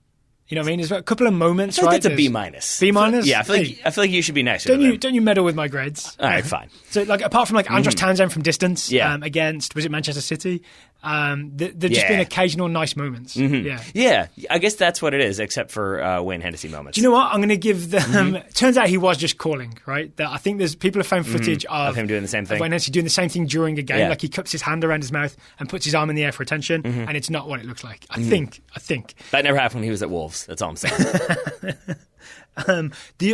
You know what I mean? There's a couple of moments, right?
It's a B minus.
B minus?
Yeah, I feel like you should be nicer.
Don't you meddle with my grades?
All right, fine.
So, like, apart from like Andros Townsend from distance against, was it Manchester City? There've just been occasional nice moments.
Yeah, I guess that's what it is, except for Wayne Hennessy moments.
Do you know what? I'm going to give them. Turns out he was just calling, right? That I think people have found footage of
him doing the same thing.
Wayne Hennessy doing the same thing during a game, like he cups his hand around his mouth and puts his arm in the air for attention, and it's not what it looks like. I think
that never happened when he was at Wolves. That's all I'm saying.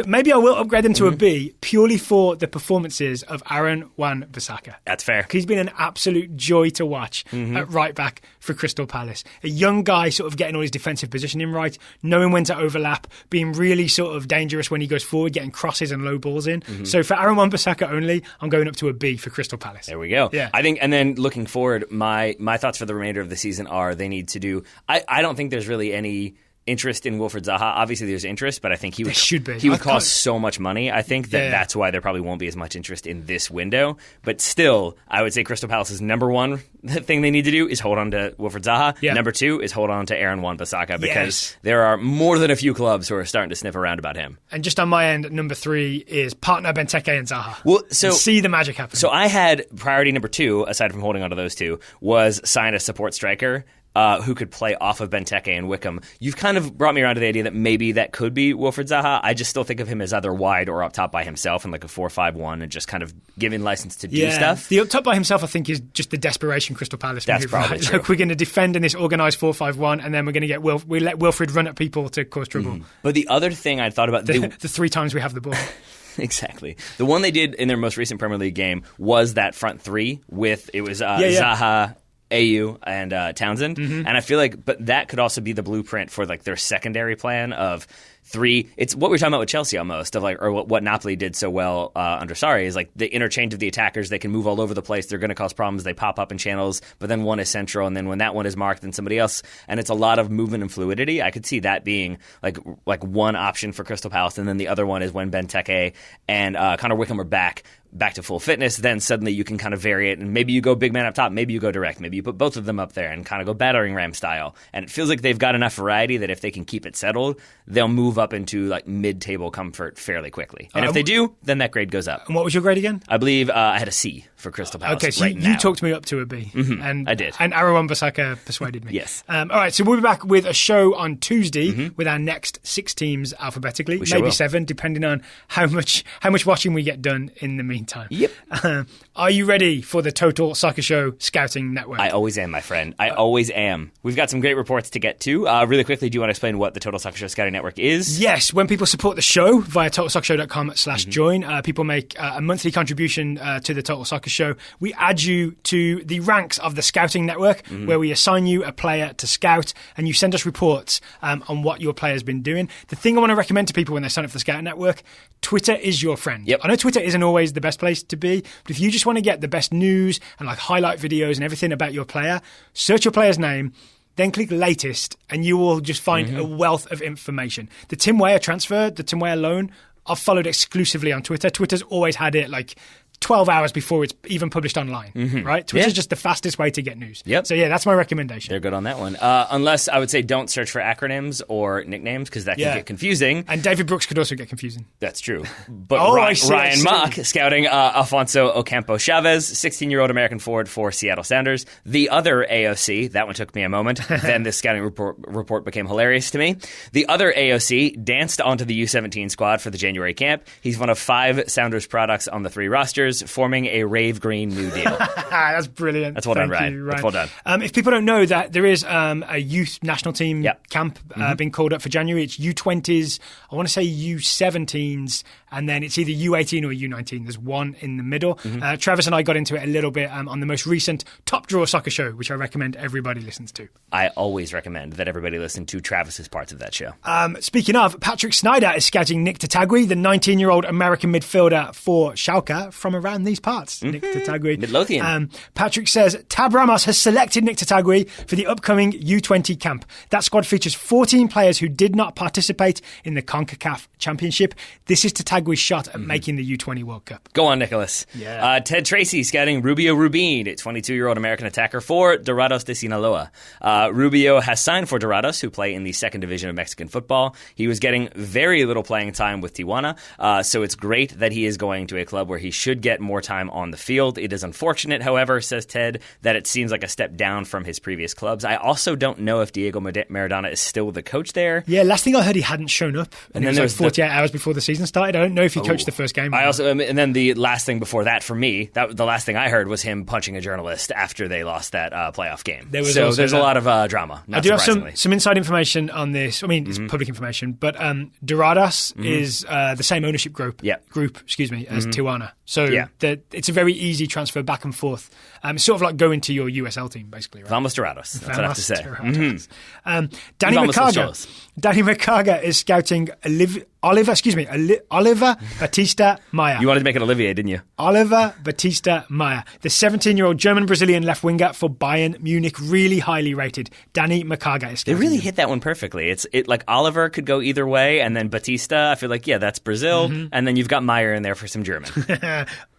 Maybe I will upgrade them to a B purely for the performances of Aaron Wan-Bissaka.
That's fair.
He's been an absolute joy to watch at right back for Crystal Palace. A young guy sort of getting all his defensive positioning right, knowing when to overlap, being really sort of dangerous when he goes forward, getting crosses and low balls in. So for Aaron Wan-Bissaka only, I'm going up to a B for Crystal Palace.
There we go.
Yeah.
I think, and then looking forward, my thoughts for the remainder of the season are they need to do... I don't think there's really any interest in Wilfried Zaha. Obviously, there's interest, but I think he would cost so much money. I think that's why there probably won't be as much interest in this window. But still, I would say Crystal Palace's number one thing they need to do is hold on to Wilfried Zaha. Yeah. Number two is hold on to Aaron Wan-Bissaka, because there are more than a few clubs who are starting to sniff around about him.
And just on my end, number three is partner Benteke and Zaha.
Well, so
see the magic happen.
So I had priority number two, aside from holding on to those two, was sign a support striker who could play off of Benteke and Wickham. You've kind of brought me around to the idea that maybe that could be Wilfried Zaha. I just still think of him as either wide or up top by himself in like a 4-5-1 and just kind of giving license to do stuff.
The up top by himself, I think, is just the desperation Crystal Palace move.
That's probably true.
Like, we're going to defend in this organised 4-5-1, and then we're going to get we let Wilfried run at people to cause trouble.
But the other thing I thought about...
the 3 times we have the ball.
Exactly. The one they did in their most recent Premier League game was that front three with... It was Zaha... AU and Townsend, and I feel like, but that could also be the blueprint for like their secondary plan of three. It's what we were talking about with Chelsea almost, of like, or what Napoli did so well under Sarri is like the interchange of the attackers. They can move all over the place. They're going to cause problems. They pop up in channels, but then one is central, and then when that one is marked, then somebody else, and it's a lot of movement and fluidity. I could see that being like one option for Crystal Palace, and then the other one is when Benteke and Connor Wickham are back to full fitness, then suddenly you can kind of vary it, and maybe you go big man up top, maybe you go direct, maybe you put both of them up there and kind of go battering ram style. And it feels like they've got enough variety that if they can keep it settled, they'll move up into like mid-table comfort fairly quickly. And if they do, then that grade goes up.
And what was your grade again?
I believe I had a C for Crystal Palace.
Okay, so you talked me up to a B. And
I did.
And Aaron Wan-Bissaka persuaded me.
Yes.
All right, so we'll be back with a show on Tuesday with our next 6 teams alphabetically, maybe 7, depending on how much watching we get done in the meantime.
Yep.
Are you ready for the Total Soccer Show Scouting Network?
I always am, my friend. I always am. We've got some great reports to get to. Really quickly, do you want to explain what the Total Soccer Show Scouting Network is?
Yes. When people support the show via totalsoccershow.com/join, people make a monthly contribution to the Total Soccer Show. We add you to the ranks of the Scouting Network, where we assign you a player to scout, and you send us reports on what your player's been doing. The thing I want to recommend to people when they sign up for the Scouting Network, Twitter is your friend.
Yep.
I know Twitter isn't always the best place to be, but if you just want to get the best news and like highlight videos and everything about your player, search your player's name, then click latest, and you will just find a wealth of information. The Tim Weah transfer, the Tim Weah loan, I've followed exclusively on Twitter. Twitter's always had it like 12 hours before it's even published online, right? Twitter's just the fastest way to get news.
Yep.
So yeah, that's my recommendation.
They're good on that one. Unless I would say don't search for acronyms or nicknames, because that can get confusing.
And David Brooks could also get confusing.
That's true. But Ryan Mock scouting Alfonso Ocampo Chavez, 16-year-old American forward for Seattle Sounders. The other AOC, that one took me a moment. Then this scouting report became hilarious to me. The other AOC danced onto the U17 squad for the January camp. He's one of 5 Sounders products on the 3 rosters. players forming a rave green New Deal.
That's brilliant.
That's well done, Ryan. That's well done.
If people don't know that there is a youth national team camp being called up for January, it's U20s, I want to say U17s, and then it's either U18 or U19. There's one in the middle. Travis and I got into it a little bit on the most recent Top Draw Soccer Show, which I recommend everybody listens to.
I always recommend that everybody listen to Travis's parts of that show.
Speaking of, Patrick Snyder is scouting Nick Tatagui, the 19-year-old American midfielder for Schalke from around these parts. Nick Tatagui.
Midlothian.
Patrick says, Tab Ramos has selected Nick Tatagui for the upcoming U20 camp. That squad features 14 players who did not participate in the CONCACAF Championship. This is Tatagui shot at making the U20 World Cup.
Go on, Nicholas.
Yeah.
Ted Tracy scouting Rubio Rubin, a 22-year-old American attacker for Dorados de Sinaloa. Rubio has signed for Dorados, who play in the second division of Mexican football. He was getting very little playing time with Tijuana, so it's great that he is going to a club where he should get more time on the field. It is unfortunate, however, says Ted, that it seems like a step down from his previous clubs. I also don't know if Diego Maradona is still the coach there.
Yeah, last thing I heard, he hadn't shown up, and it was like 48 hours before the season started. I don't know if he coached the first game.
And then the last thing before that for me, the last thing I heard was him punching a journalist after they lost that playoff game. There's a lot of drama.
I do have some inside information on this. I mean, it's public information, but Dorados is the same ownership group as Tijuana. So it's a very easy transfer back and forth. It's sort of like going to your USL team, basically. Right?
Vamos Dorados. That's what I have to say.
Danny McCarga is scouting Oliver Batista Maya.
You wanted to make it Olivier, didn't you?
Oliver Batista Maya, the 17-year-old German-Brazilian left winger for Bayern Munich, really highly rated. Danny McCarga is scouting.
They really hit that one perfectly. It's like Oliver could go either way, and then Batista, I feel like, that's Brazil, and then you've got Meyer in there for some German.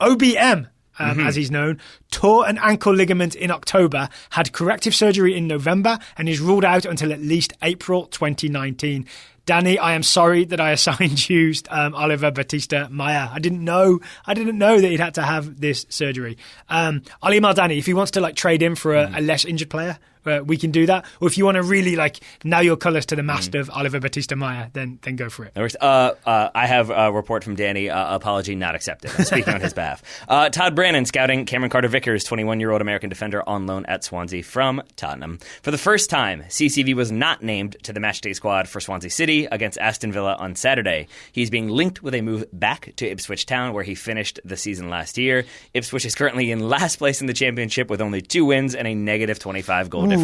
OBM. As he's known, tore an ankle ligament in October, had corrective surgery in November, and is ruled out until at least April 2019. Danny, I am sorry that I assigned you Oliver Batista Maya. I didn't know that he'd had to have this surgery. I'll email Danny if he wants to trade in for a less injured player. We can do that. Or if you want to really nail your colours to the mast of Oliver Batista Maya, then go for it.
I have a report from Danny. Apology not accepted. I'm speaking on his behalf. Todd Brannan scouting Cameron Carter-Vickers, 21-year-old American defender on loan at Swansea from Tottenham. For the first time, CCV was not named to the matchday squad for Swansea City against Aston Villa on Saturday. He's being linked with a move back to Ipswich Town, where he finished the season last year. Ipswich is currently in last place in the championship with only 2 wins and a negative 25 goal difference.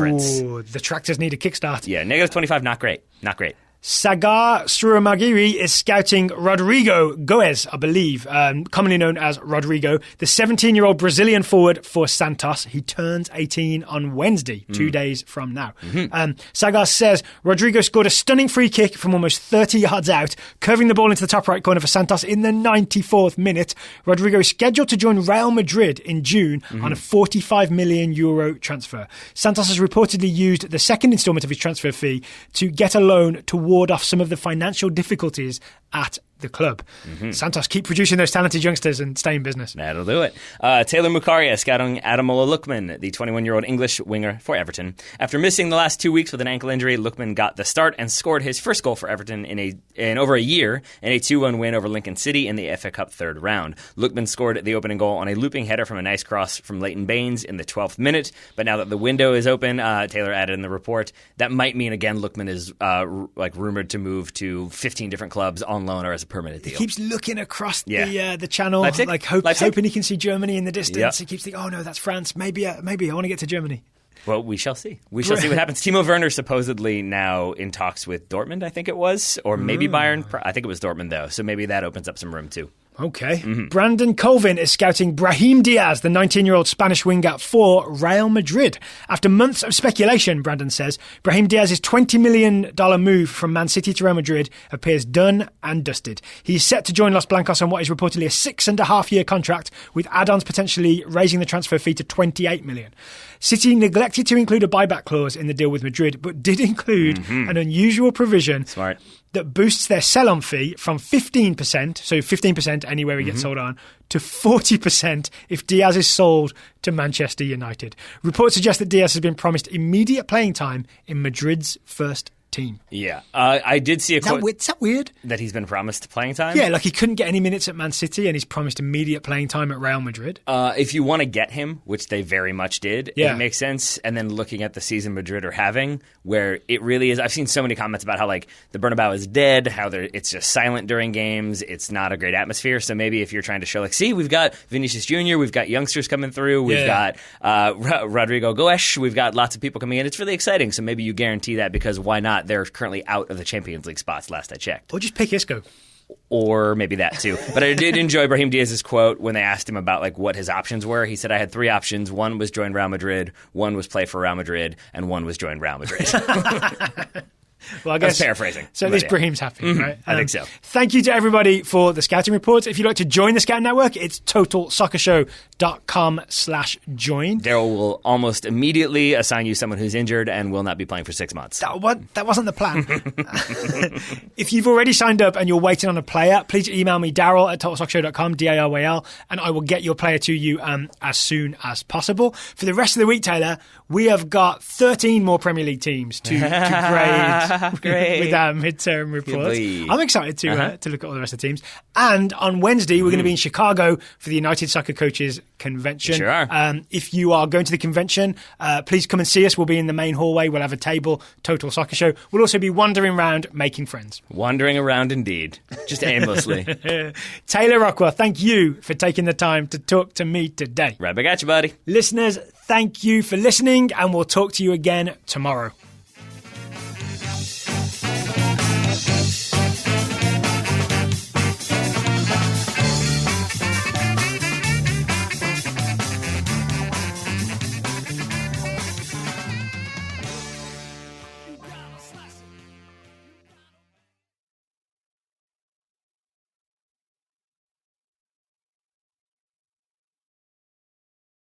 Ooh, the tractors need a kickstart.
Yeah, negative 25, not great. Not great.
Sagar Surumagiri is scouting Rodrigo Goes, I believe, commonly known as Rodrigo, the 17-year-old Brazilian forward for Santos. He turns 18 on Wednesday, 2 days from now. Sagar says Rodrigo scored a stunning free kick from almost 30 yards out, curving the ball into the top right corner for Santos in the 94th minute. Rodrigo is scheduled to join Real Madrid in June on a €45 million transfer. Santos has reportedly used the second instalment of his transfer fee to get a loan to ward off some of the financial difficulties at the club. Santos, keep producing those talented youngsters and stay in business.
That'll do it. Taylor Mukaria scouting Ademola Lookman, the 21-year-old English winger for Everton. After missing the last 2 weeks with an ankle injury, Lookman got the start and scored his first goal for Everton in over a year in a 2-1 win over Lincoln City in the FA Cup third round. Lookman scored the opening goal on a looping header from a nice cross from Leighton Baines in the 12th minute. But now that the window is open, Taylor added in the report, that might mean again Lookman is rumored to move to 15 different clubs on loan or as a permanent deal.
He keeps looking across the channel, hoping he can see Germany in the distance. He keeps thinking, oh no, that's France. Maybe I want to get to Germany.
Well, we shall see. We shall see what happens. Timo Werner supposedly now in talks with Dortmund, I think it was, or maybe Bayern. I think it was Dortmund, though, so maybe that opens up some room, too.
Okay. Brandon Colvin is scouting Brahim Diaz, the 19-year-old Spanish winger for Real Madrid. After months of speculation, Brandon says, Brahim Diaz's $20 million move from Man City to Real Madrid appears done and dusted. He is set to join Los Blancos on what is reportedly a 6.5-year contract, with add-ons potentially raising the transfer fee to $28 million. City neglected to include a buyback clause in the deal with Madrid, but did include an unusual provision that boosts their sell-on fee from 15%, so 15% anywhere he gets sold on, to 40% if Diaz is sold to Manchester United. Reports suggest that Diaz has been promised immediate playing time in Madrid's first team.
Yeah. I did see a quote.
Is that weird?
That he's been promised playing time?
Yeah, like he couldn't get any minutes at Man City and he's promised immediate playing time at Real Madrid.
If you want to get him, which they very much did,
yeah.
It makes sense. And then looking at the season Madrid are having, where it really is. I've seen so many comments about how like the Bernabeu is dead, how it's just silent during games. It's not a great atmosphere. So maybe if you're trying to show like, see, we've got Vinicius Jr., we've got youngsters coming through, we've got Rodrigo Goes, we've got lots of people coming in. It's really exciting. So maybe you guarantee that because why not? They're currently out of the Champions League spots last I checked.
Or just pick Isco.
Or maybe that too. But I did enjoy Brahim Diaz's quote when they asked him about like what his options were. He said, I had 3 options. One was join Real Madrid, one was play for Real Madrid, and one was join Real Madrid.
Well, I guess
paraphrasing.
So at least Brahim's happy, right?
I think so.
Thank you to everybody for the scouting reports. If you'd like to join the Scouting Network, it's totalsoccershow.com/join.
Daryl will almost immediately assign you someone who's injured and will not be playing for 6 months.
That wasn't the plan. If you've already signed up and you're waiting on a player, please email me, Daryl at totalsoccershow.com, DARYL, and I will get your player to you as soon as possible. For the rest of the week, Taylor, we have got 13 more Premier League teams to grade. With our midterm reports. I'm excited to look at all the rest of the teams. And on Wednesday, we're going to be in Chicago for the United Soccer Coaches Convention.
Sure are.
If you are going to the convention, please come and see us. We'll be in the main hallway. We'll have a table, Total Soccer Show. We'll also be wandering around making friends.
Wandering around indeed. Just aimlessly.
Taylor Rockwell, thank you for taking the time to talk to me today.
Right back at you, buddy.
Listeners, thank you for listening, and we'll talk to you again tomorrow.